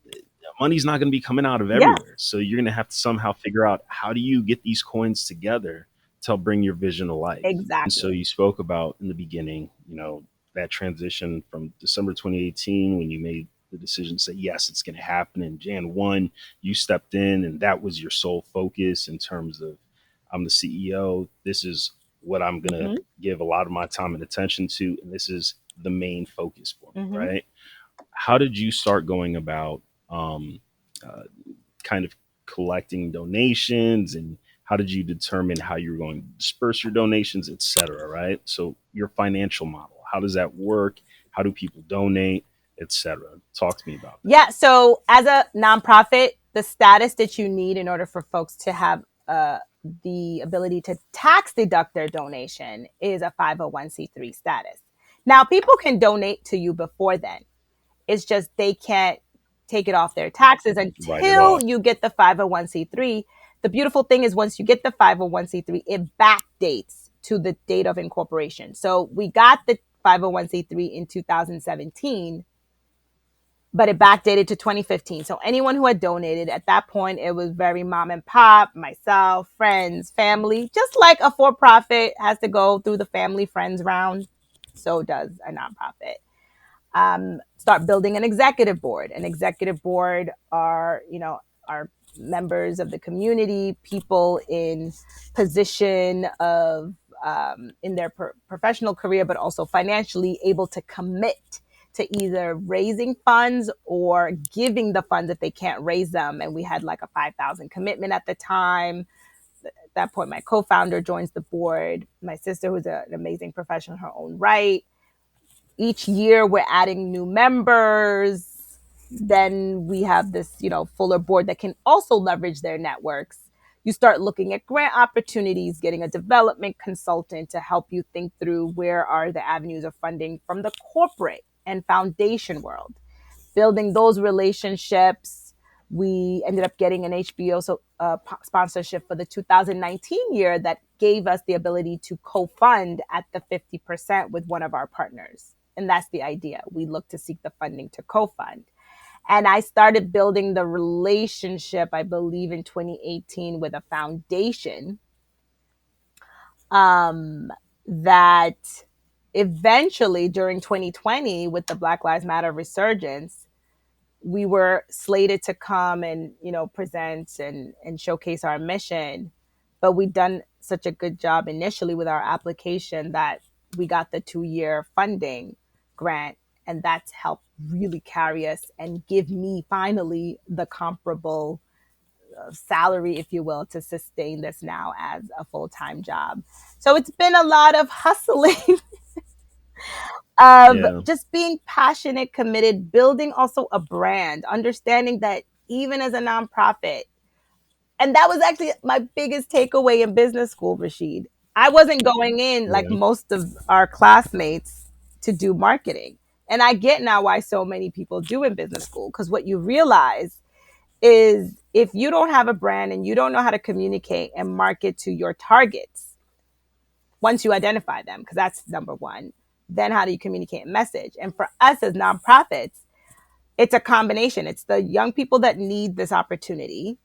money's not going to be coming out of Yeah, everywhere. So you're going to have to somehow figure out, how do you get these coins together to help bring your vision to life. And so exactly. you spoke about in the beginning, that transition from December 2018, when you made the decision to say, yes, it's going to happen. And Jan 1, you stepped in and that was your sole focus in terms of, I'm the CEO. This is what I'm going to Mm-hmm. give a lot of my time and attention to. And this is the main focus for me, Mm-hmm. right? How did you start going about um, uh, kind of collecting donations, and how did you determine how you were going to disperse your donations, et cetera, right? So your financial model, how does that work? How do people donate, et cetera? Talk to me about that. Yeah. So as a nonprofit, the status that you need in order for folks to have the ability to tax deduct their donation is a 501c3 status. Now, people can donate to you before then. It's just they can't take it off their taxes Write it until off. you get the 501c3. The beautiful thing is once you get the 501c3, it backdates to the date of incorporation. So we got the 501c3 in 2017, but it backdated to 2015. So anyone who had donated at that point, it was very mom and pop, myself, friends, family. Just like a for-profit has to go through the family friends round, so does a nonprofit. Start building an executive board. An executive board are members of the community, people in position of in their professional career, but also financially able to commit to either raising funds or giving the funds if they can't raise them. And we had like a 5,000 commitment at the time. At that point, my co-founder joins the board. My sister, who's an amazing professional in her own right. Each year we're adding new members. Then we have this, fuller board that can also leverage their networks. You start looking at grant opportunities, getting a development consultant to help you think through where are the avenues of funding from the corporate and foundation world. Building those relationships, we ended up getting an HBO sponsorship for the 2019 year that gave us the ability to co-fund at the 50% with one of our partners. And that's the idea. We look to seek the funding to co-fund. And I started building the relationship, I believe, in 2018 with a foundation that eventually during 2020 with the Black Lives Matter resurgence, we were slated to come and, present and showcase our mission. But we'd done such a good job initially with our application that we got the 2-year funding grant. And that's helped really carry us and give me finally the comparable salary, if you will, to sustain this now as a full-time job. So it's been a lot of hustling of Yeah. just being passionate, committed, building also a brand, understanding that even as a nonprofit, and that was actually my biggest takeaway in business school, Rashid. I wasn't going in like Yeah. most of our classmates to do marketing. And I get now why so many people do in business school, because what you realize is if you don't have a brand and you don't know how to communicate and market to your targets, once you identify them, because that's number one, then how do you communicate a message? And for us as nonprofits, it's a combination. It's the young people that need this opportunity.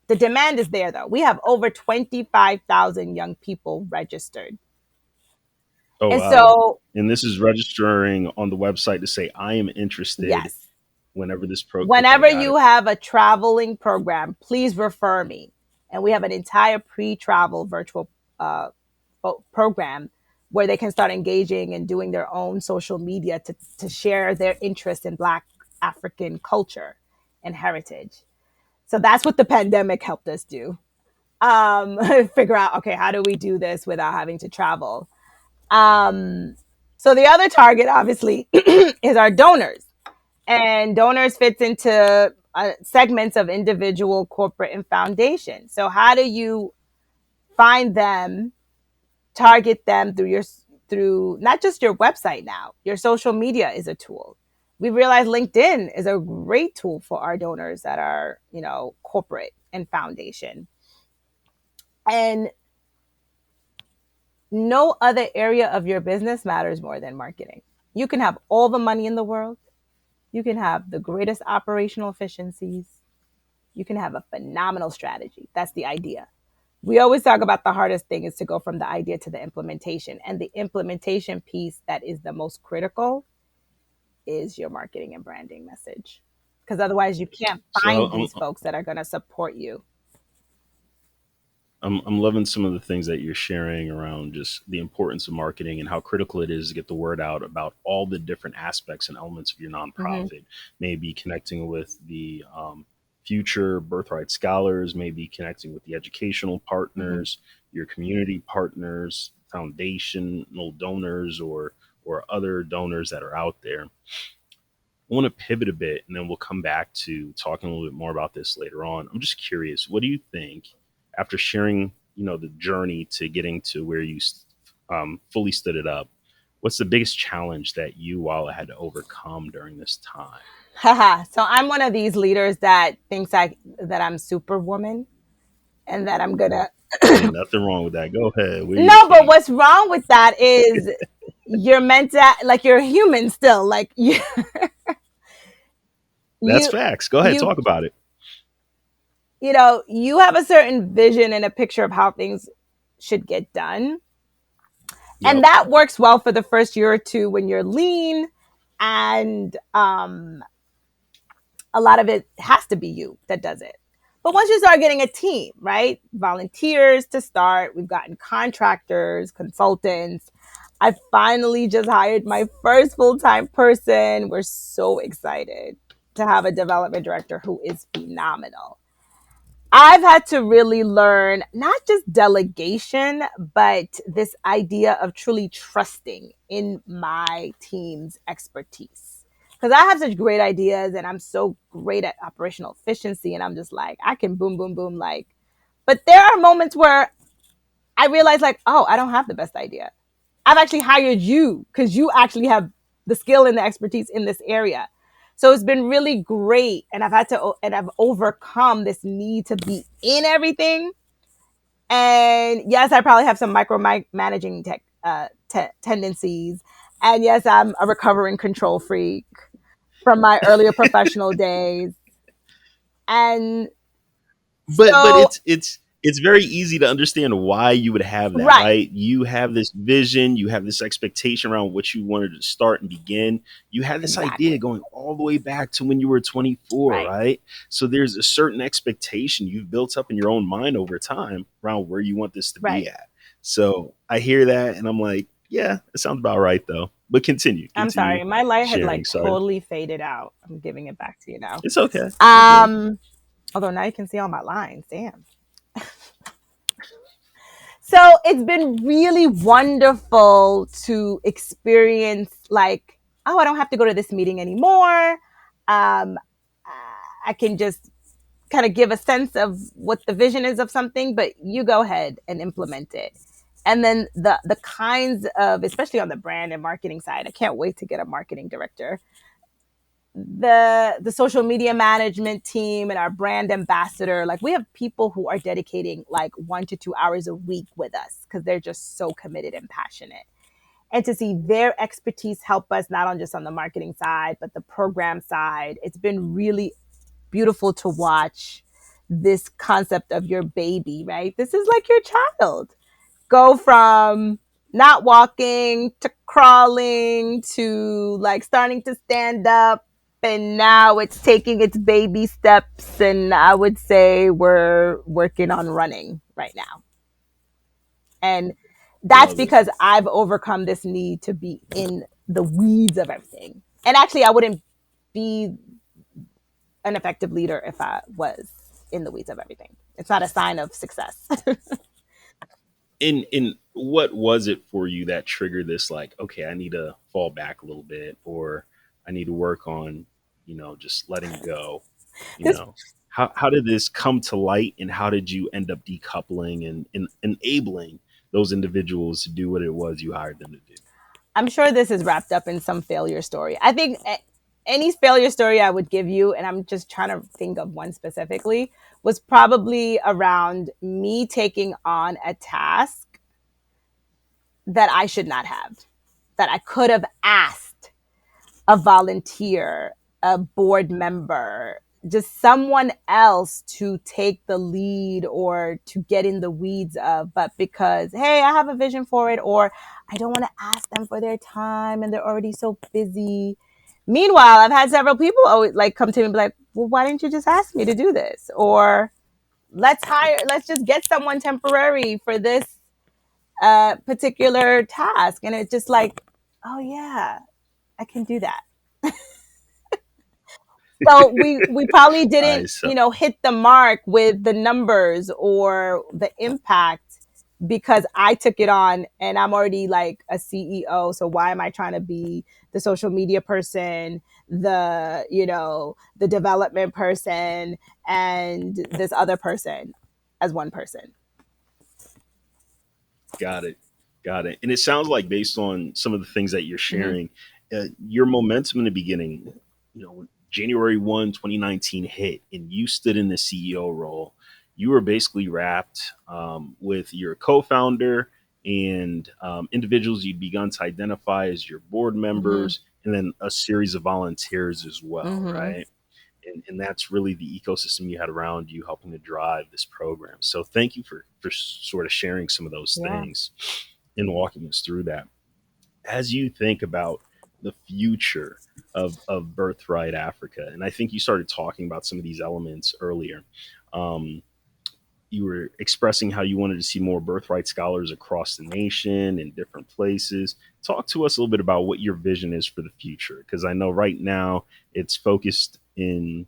The demand is there, though. We have over 25,000 young people registered. Oh, And wow. so, And this is registering on the website to say, I am interested yes, whenever this okay, whenever got it. you have a traveling program, please refer me. And we have an entire pre-travel virtual uh, program where they can start engaging and doing their own social media to share their interest in Black African culture and heritage. So that's what the pandemic helped us do. Figure out, okay, how do we do this without having to travel? So the other target, obviously, is our donors. And donors fits into segments of individual, corporate, and foundation. So how do you find them, target them through not just your website now, your social media is a tool. We realize LinkedIn is a great tool for our donors that are, corporate and foundation. And no other area of your business matters more than marketing. You can have all the money in the world. You can have the greatest operational efficiencies. You can have a phenomenal strategy. That's the idea. We always talk about the hardest thing is to go from the idea to the implementation. And the implementation piece that is the most critical is your marketing and branding message. Because otherwise, you can't So find these folks that are going to support you. I'm loving some of the things that you're sharing around just the importance of marketing and how critical it is to get the word out about all the different aspects and elements of your Mm-hmm. nonprofit. Maybe connecting with the future Birthright scholars, maybe connecting with the educational Mm-hmm. partners, your community partners, foundational donors, or other donors that are out there. I want to pivot a bit and then we'll come back to talking a little bit more about this later on. I'm just curious, what do you think after sharing, the journey to getting to where you fully stood it up? what's the biggest challenge that you, Walla, had to overcome during this time? Haha. So I'm one of these leaders that thinks that I'm superwoman and that I'm gonna. Ain't nothing wrong with that. Go ahead. We're your No, but king. what's wrong with that is you're meant to, like, you're human still. Like That's you facts. Go ahead. you Talk about it. you have a certain vision and a picture of how things should get done. And Yep. that works well for the first year or two when you're lean, and a lot of it has to be you that does it. But once you start getting a team, right? Volunteers to start, we've gotten contractors, consultants. I finally just hired my first full-time person. We're so excited to have a development director who is phenomenal. I've had to really learn not just delegation, but this idea of truly trusting in my team's expertise. Because I have such great ideas and I'm so great at operational efficiency, and I'm just like, I can boom, boom, boom. Like, but there are moments where I realize, like, oh, I don't have the best idea. I've actually hired you because you actually have the skill and the expertise in this area. So it's been really great. And I've overcome this need to be in everything. And yes, I probably have some managing tendencies. And yes, I'm a recovering control freak from my earlier professional days. And But so, it's very easy to understand why you would have that, right, right? You have this vision, you have this expectation around what you wanted to start and begin. You had this idea exactly, going all the way back to when you were 24, right, right? So there's a certain expectation you've built up in your own mind over time around where you want this to right. be at. So I hear that and I'm like, yeah, it sounds about right though. But I'm continue sorry, my light had sharing. like Sorry. totally faded out. I'm giving it back to you now. It's okay. You're good. Um, Although now you can see all my lines. Damn. So it's been really wonderful to experience, like, oh, I don't have to go to this meeting anymore. I can just kind of give a sense of what the vision is of something, but you go ahead and implement it. And then the kinds of, especially on the brand and marketing side, I can't wait to get a marketing director. The social media management team and our brand ambassador, like, we have people who are dedicating like 1 to 2 hours a week with us because they're just so committed and passionate. And to see their expertise help us not on just on the marketing side but the program side, it's been really beautiful to watch this concept of your baby, right? This is like your child go from not walking to crawling to like starting to stand up, and now it's taking its baby steps, and I would say we're working on running right now. And that's Love it. because I've overcome this need to be in the weeds of everything. And actually, I wouldn't be an effective leader if I was in the weeds of everything. It's not a sign of success. In what was it for you that triggered this, like, okay, I need to fall back a little bit, or I need to work on, just letting go, you This, know how did this come to light, and how did you end up decoupling and enabling those individuals to do what it was you hired them to do? I'm sure this is wrapped up in some failure story. I think any failure story I would give you, and I'm just trying to think of one specifically, was probably around me taking on a task that I should not have, that I could have asked a volunteer, a board member, just someone else to take the lead or to get in the weeds of. But because, hey, I have a vision for it, or I don't want to ask them for their time and they're already so busy. Meanwhile, I've had several people always like come to me and be like, well, why didn't you just ask me to do this? Or let's just get someone temporary for this particular task. And it's just like, oh yeah, I can do that. So we probably I didn't, so hit the mark with the numbers or the impact because I took it on and I'm already like a CEO. So why am I trying to be the social media person, the development person, and this other person as one person? got it. Got it. And it sounds like based on some of the things that you're Mhm. sharing, your momentum in the beginning, when January 1, 2019 hit and you stood in the CEO role, you were basically wrapped with your co-founder and individuals you'd begun to identify as your board Mhm. members, and then a series of volunteers as well, Mhm. right? And that's really the ecosystem you had around you helping to drive this program. So thank you for sort of sharing some of those Yeah. things and walking us through that. As you think about the future of Birthright Africa, and I think you started talking about some of these elements earlier. Um, you were expressing how you wanted to see more birthright scholars across the nation in different places. Talk to us a little bit about what your vision is for the future, because I know right now it's focused in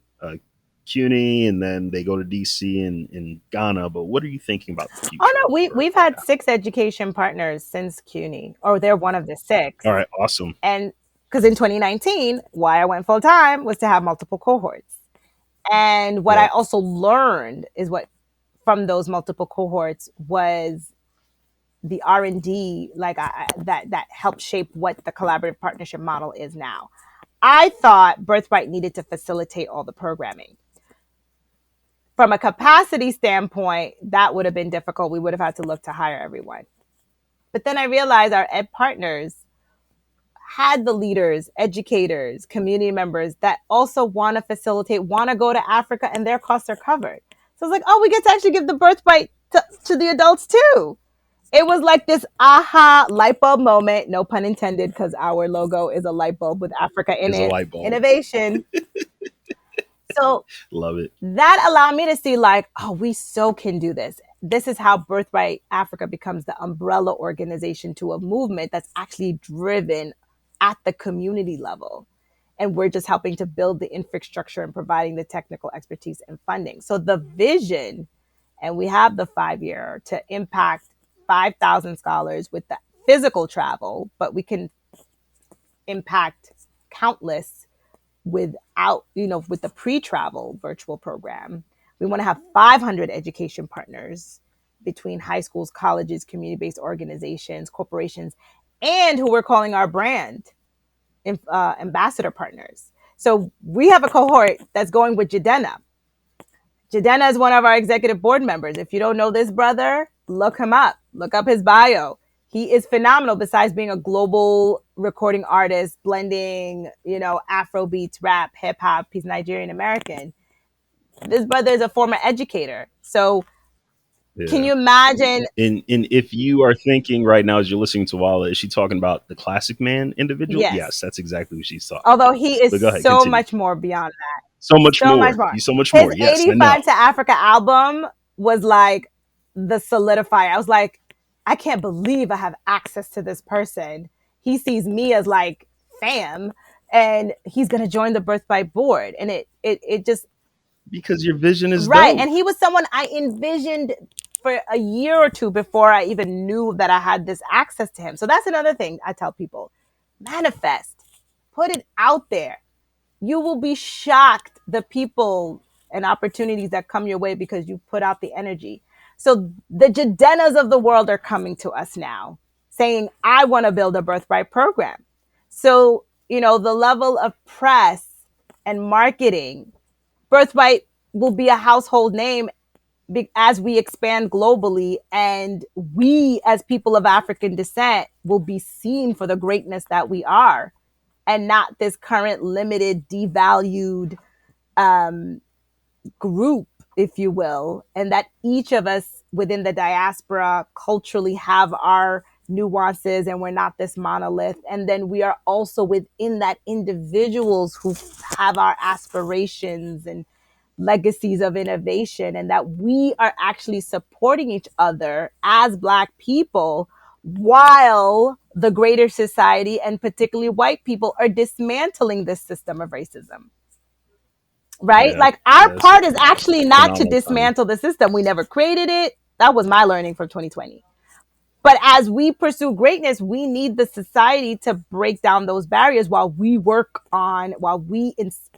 CUNY, and then they go to DC and in Ghana. But what are you thinking about the Oh future no, of we've Birthright had Africa? 6 education partners since CUNY, or they're one of the 6. All right, awesome. And because in 2019, why I went full time was to have multiple cohorts. And what I Yep. also learned is what from those multiple cohorts was the R&D, like that helped shape what the collaborative partnership model is now. I thought Birthright needed to facilitate all the programming. From a capacity standpoint, that would have been difficult. We would have had to look to hire everyone. But then I realized our ed partners had the leaders, educators, community members that also want to facilitate, want to go to Africa, and their costs are covered. So it's like, oh, we get to actually give the birthright to the adults too. It was like this aha light bulb moment, no pun intended, because our logo is a light bulb with Africa in Is a it. light bulb. Innovation. So Love it. that allowed me to see like, oh, we so can do this. This is how Birthright Africa becomes the umbrella organization to a movement that's actually driven at the community level. And we're just helping to build the infrastructure and providing the technical expertise and funding. So the vision, and we have the 5 year to impact 5,000 scholars with the physical travel, but we can impact countless without, with the pre-travel virtual program. We want to have 500 education partners between high schools, colleges, community-based organizations, corporations, and who we're calling our brand ambassador partners. So we have a cohort that's going with Jadena. Jadena is one of our executive board members. If you don't know this brother, look him up. Look up his bio. He is phenomenal besides being a global recording artist, blending, Afro beats, rap, hip hop. He's Nigerian American. This brother is a former educator. So can Yeah. you imagine? And if you are thinking right now as you're listening to Walla, is she talking about the classic man individual? Yes, Yes. that's exactly what she's talking Although about. he is But go ahead, so continue. much more beyond that. So much So much more. more. He's so much His more. Yes, I know. 85 to Africa album was like the solidifier. I was like, I can't believe I have access to this person. He sees me as like fam, and he's gonna join the Birthright board. And it just Because your vision is right. dope. And he was someone I envisioned for a year or two before I even knew that I had this access to him. So that's another thing I tell people. Manifest. Put it out there. You will be shocked the people and opportunities that come your way because you put out the energy. So the Jadenas of the world are coming to us now saying, I want to build a birthright program. So, the level of press and marketing, birthright will be a household name as we expand globally, and we as people of African descent will be seen for the greatness that we are, and not this current limited, devalued group, if you will, and that each of us within the diaspora culturally have our nuances and we're not this monolith. And then we are also within that individuals who have our aspirations and legacies of innovation, and that we are actually supporting each other as Black people while the greater society and particularly white people are dismantling this system of racism. Right? Yeah. Like our Yes. part is actually not to Phenomenal comment. dismantle the system. We never created it. That was my learning from 2020. But as we pursue greatness, we need the society to break down those barriers while we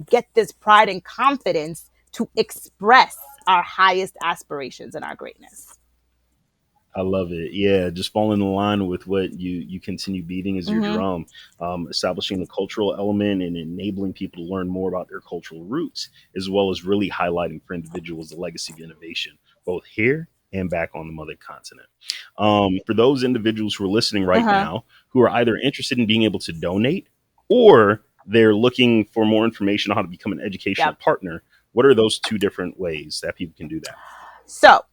get this pride and confidence to express our highest aspirations and our greatness. I love it. Yeah, just falling in line with what you continue beating as your Mm-hmm. drum, establishing the cultural element and enabling people to learn more about their cultural roots, as well as really highlighting for individuals the legacy of innovation, both here and back on the mother continent. For those individuals who are listening right Uh-huh. now, who are either interested in being able to donate or they're looking for more information on how to become an educational Yep. partner, what are those two different ways that people can do that? So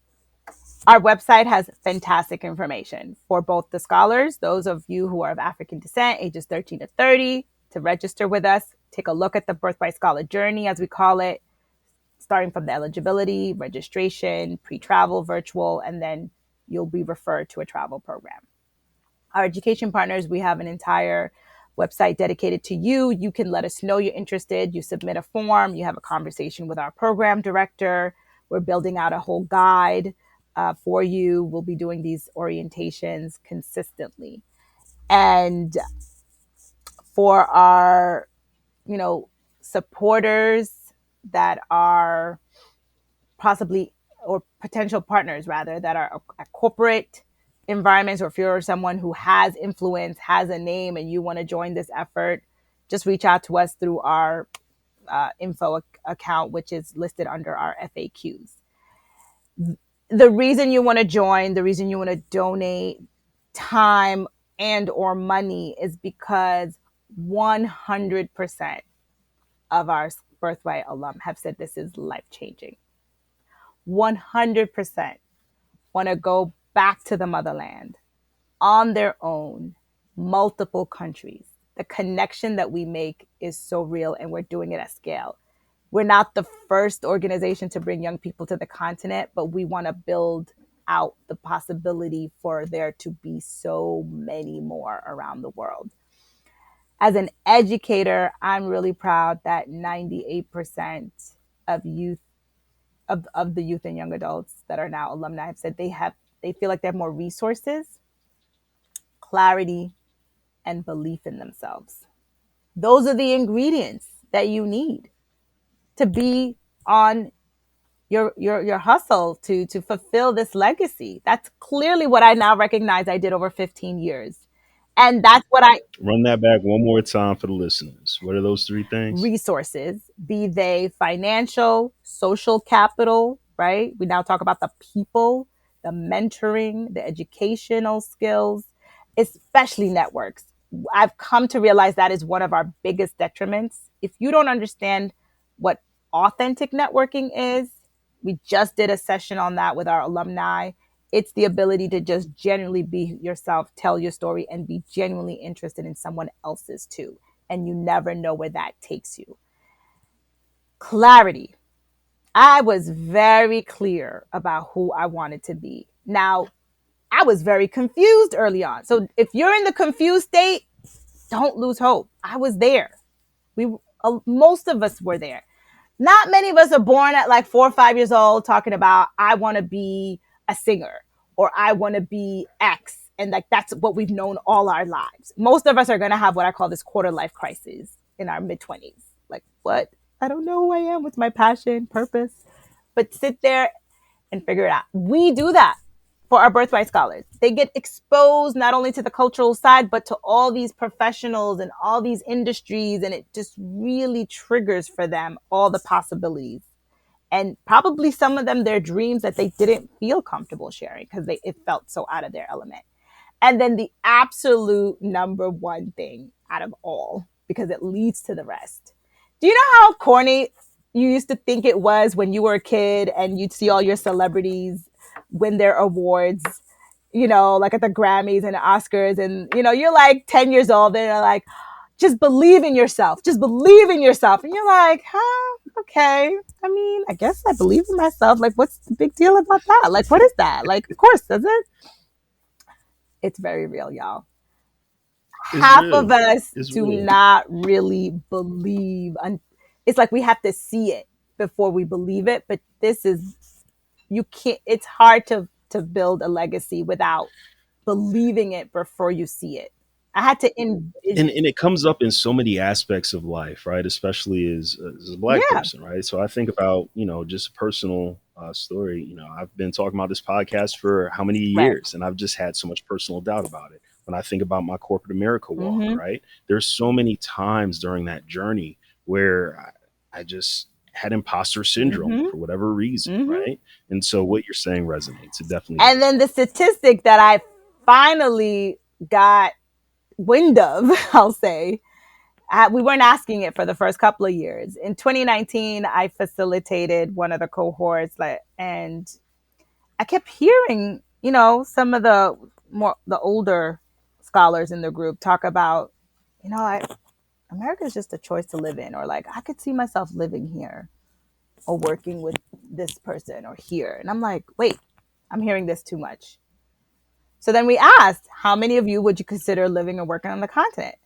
our website has fantastic information for both the scholars, those of you who are of African descent, ages 13 to 30, to register with us. Take a look at the Birthright Scholar Journey, as we call it, starting from the eligibility, registration, pre-travel, virtual, and then you'll be referred to a travel program. Our education partners, we have an entire website dedicated to you. You can let us know you're interested. You submit a form, you have a conversation with our program director. We're building out a whole guide for you. We'll be doing these orientations consistently. And for our, you know, supporters that are possibly, or potential partners rather, that are at corporate environments, or if you're someone who has influence, has a name, and you want to join this effort, just reach out to us through our info account, which is listed under our FAQs. The reason you want to join, the reason you want to donate time and or money is because 100% of our Birthright alum have said this is life changing. 100% want to go back to the motherland on their own, multiple countries. The connection that we make is so real, and we're doing it at scale. We're not the first organization to bring young people to the continent, but we want to build out the possibility for there to be so many more around the world. As an educator, I'm really proud that 98% of youth of the youth and young adults that are now alumni have said they feel like they have more resources, clarity, and belief in themselves. Those are the ingredients that you need to be on your hustle to fulfill this legacy. That's clearly what I now recognize I did over 15 years. And that's what I Run that back one more time for the listeners. What are those three things? resources, be they financial, social capital, right? We now talk about the people, the mentoring, the educational skills, especially networks. I've come to realize that is one of our biggest detriments. If you don't understand what authentic networking is, we just did a session on that with our alumni. It's the ability to just genuinely be yourself, tell your story, and be genuinely interested in someone else's too. And you never know where that takes you. Clarity. I was very clear about who I wanted to be. Now, I was very confused early on. So if you're in the confused state, don't lose hope. I was there. We Most of us were there. Not many of us are born at like 4 or 5 years old talking about I want to be a singer or I want to be X, and like that's what we've known all our lives. Most of us are going to have what I call this quarter life crisis in our mid-20s. Like, what? I don't know who I am. What's my passion, purpose? But sit there and figure it out. We do that for our Birthright scholars. They get exposed not only to the cultural side, but to all these professionals and all these industries. And it just really triggers for them all the possibilities. And probably some of them, their dreams that they didn't feel comfortable sharing because it felt so out of their element. And then the absolute number one thing out of all, because it leads to the rest. Do you know how corny you used to think it was when you were a kid and you'd see all your celebrities win their awards, like at the Grammys and the Oscars, and you're like 10 years old and they're like, just believe in yourself, just believe in yourself. And you're like, huh, okay. I mean, I guess I believe in myself. Like, what's the big deal about that? Like, what is that? Like, of course, does it? It's very real, y'all. It's Half of real. us It's do real. not really believe. It's like we have to see it before we believe it. But you can't, it's hard to build a legacy without believing it before you see it. I had to envision. And it comes up in so many aspects of life, right? Especially as a black Yeah. person, right? So I think about, just personal story, I've been talking about this podcast for how many Right. years, and I've just had so much personal doubt about it. When I think about my corporate America walk, Mm-hmm. right? There's so many times during that journey where I just had imposter syndrome Mm-hmm. for whatever reason, Mm-hmm. right? And so what you're saying resonates. It definitely And does. then the statistic that I finally got wind of, I'll say, we weren't asking it for the first couple of years. In 2019, I facilitated one of the cohorts, and I kept hearing, some of the older scholars in the group talk about, America is just a choice to live in, or like I could see myself living here or working with this person or here. And I'm like, wait, I'm hearing this too much. So then we asked, how many of you would you consider living or working on the continent?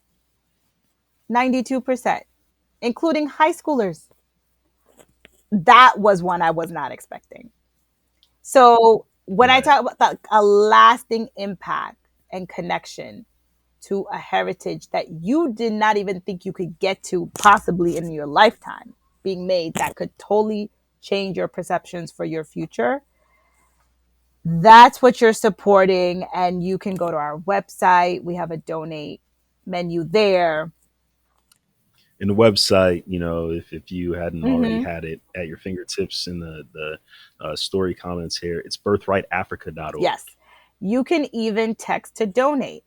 92%, including high schoolers. That was one I was not expecting. So when I Right. talk about a lasting impact and connection to a heritage that you did not even think you could get to possibly in your lifetime being made, that could totally change your perceptions for your future, that's what you're supporting. And you can go to our website. We have a donate menu there. In the website, if you hadn't already Mm-hmm. had it at your fingertips in the story comments here, it's birthrightatafrica.org. Yes. You can even text to donate.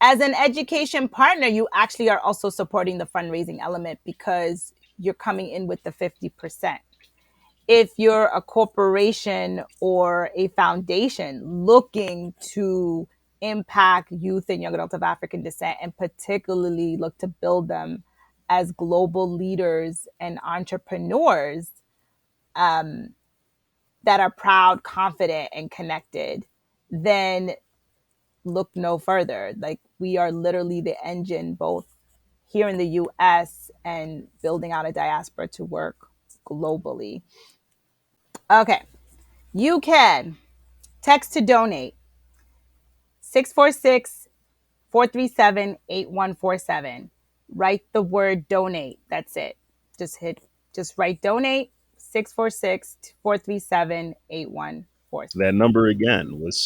As an education partner, you actually are also supporting the fundraising element because you're coming in with the 50%. If you're a corporation or a foundation looking to impact youth and young adults of African descent, and particularly look to build them as global leaders and entrepreneurs that are proud, confident, and connected, then look no further. Like, we are literally the engine, both here in the US and building out a diaspora to work globally. Okay. You can text to donate 646 437 8147. Write the word donate. That's it. Just write donate 646 437 That 8147. number again was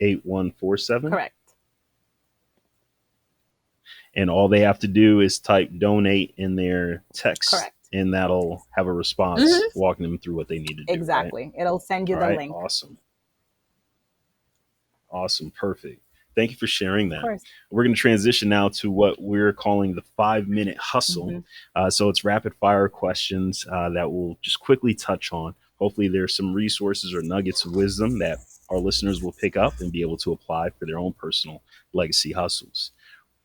646-437-8147. Correct. And all they have to do is type donate in their text, Correct. and that'll have a response Mm-hmm. walking them through what they need to do, right? Exactly. It'll send you All the right. link. Awesome. Awesome. Perfect. Thank you for sharing Of that. course. We're going to transition now to what we're calling the 5 minute hustle. Mm-hmm. So it's rapid fire questions that we'll just quickly touch on. Hopefully, there's some resources or nuggets of wisdom that our listeners will pick up and be able to apply for their own personal legacy hustles.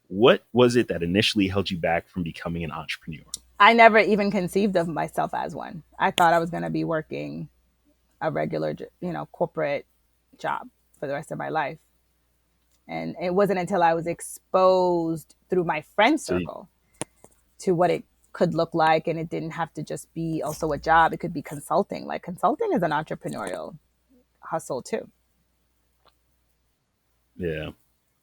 What was it that initially held you back from becoming an entrepreneur? I never even conceived of myself as one. I thought I was going to be working a regular, corporate job for the rest of my life. And it wasn't until I was exposed through my friend So, circle to what it could look like. And it didn't have to just be also a job. It could be consulting. Like, consulting is an entrepreneurial hustle too. yeah,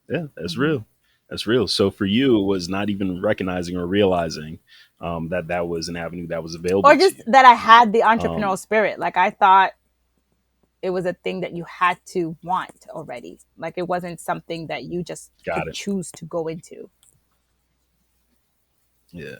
yeah, that's Mm-hmm. real. That's real. So for you, it was not even recognizing or realizing that that was an avenue that was Or available to just you. that I had the entrepreneurial Um, spirit. Like, I thought it was a thing that you had to want already. Like, it wasn't something that you just got could it. choose to go into. Yeah.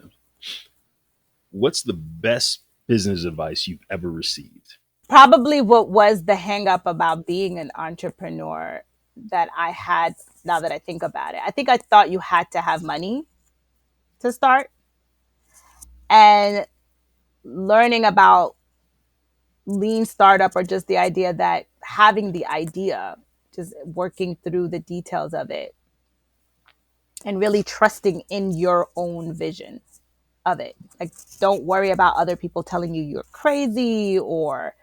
What's the best business advice you've ever received? Probably what was the hang up about being an entrepreneur that I had, now that I think about it. I think I thought you had to have money to start, and learning about lean startup, or just the idea that having the idea, just working through the details of it and really trusting in your own vision of it. Like, don't worry about other people telling you you're crazy, or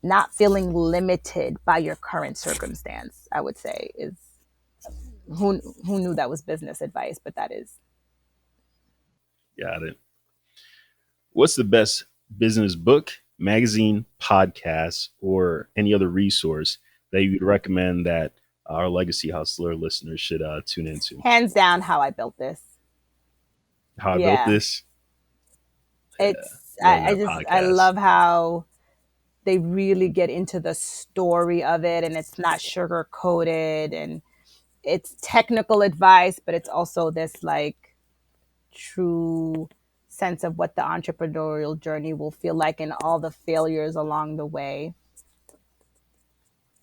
not feeling limited by your current circumstance, I would say, is who knew that was business advice, but that is. Got it. What's the best business book, magazine, podcast, or any other resource that you'd recommend that our Legacy Hustler listeners should tune into? Hands down, How I Built This. How I Built Yeah. This? It's Love I that just I podcast. love how they really get into the story of it, and it's not sugar coated, and it's technical advice, but it's also this like true sense of what the entrepreneurial journey will feel like and all the failures along the way.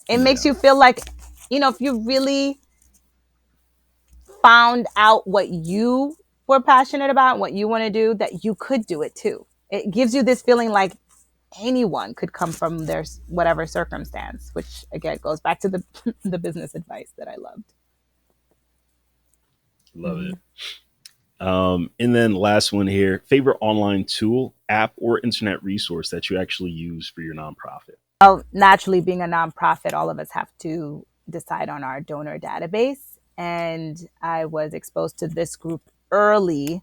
It makes Yeah, you feel like, if you really found out what you were passionate about, what you want to do, that you could do it too. It gives you this feeling like anyone could come from their whatever circumstance, which again goes back to the the business advice that I loved. love Mm-hmm. it. And then last one here, favorite online tool, app, or internet resource that you actually use for your nonprofit. Well, naturally, being a nonprofit, all of us have to decide on our donor database. And I was exposed to this group early,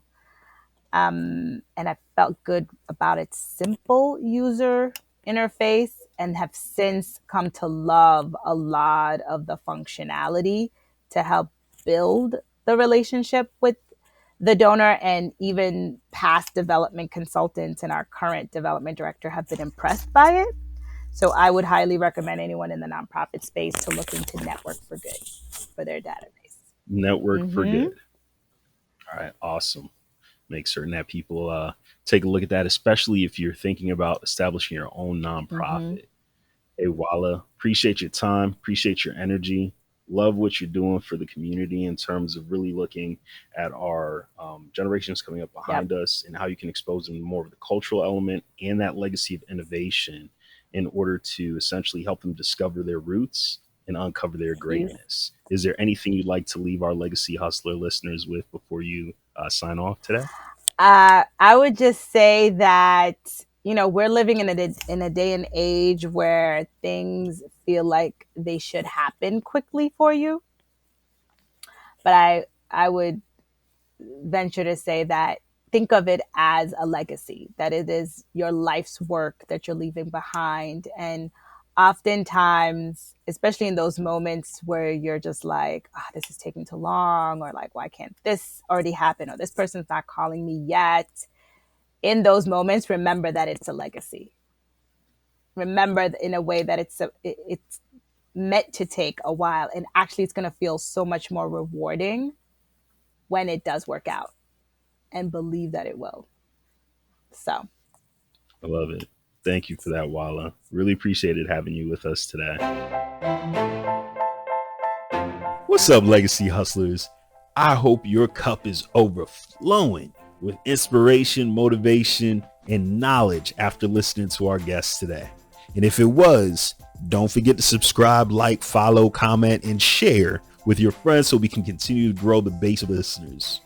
and I felt good about its simple user interface and have since come to love a lot of the functionality to help build the relationship with the donor, and even past development consultants and our current development director have been impressed by it. So I would highly recommend anyone in the nonprofit space to look into Network for Good for their database. Network for Mm-hmm. Good. All right, awesome. Make certain that people take a look at that, especially if you're thinking about establishing your own Mm-hmm. nonprofit. Hey, Walla, appreciate your time, appreciate your energy. Love what you're doing for the community in terms of really looking at our generations coming up Yep. behind us and how you can expose them to more of the cultural element and that legacy of innovation in order to essentially help them discover their roots and uncover their greatness. Is there anything you'd like to leave our Legacy Hustler listeners with before you sign off today? I would just say that we're living in a day and age where things feel like they should happen quickly for you, but I would venture to say that think of it as a legacy, that it is your life's work that you're leaving behind. And oftentimes, especially in those moments where you're just like, oh, this is taking too long, or like, why can't this already happen, or this person's not calling me yet? In those moments, remember that it's a legacy. Remember in a way that it's meant to take a while, and actually it's going to feel so much more rewarding when it does work out, and believe that it will. So, I love it. Thank you for that, Walla. Really appreciated having you with us today. What's up, Legacy Hustlers? I hope your cup is overflowing with inspiration, motivation, and knowledge after listening to our guests today. And if it was, don't forget to subscribe, like, follow, comment, and share with your friends so we can continue to grow the base of listeners.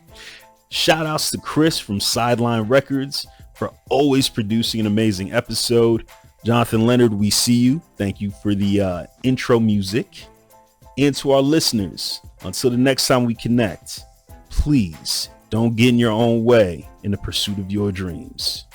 Shout outs to Chris from Sideline Records for always producing an amazing episode. Jonathan Leonard, we see you. Thank you for the intro music. And to our listeners, until the next time we connect, please don't get in your own way in the pursuit of your dreams.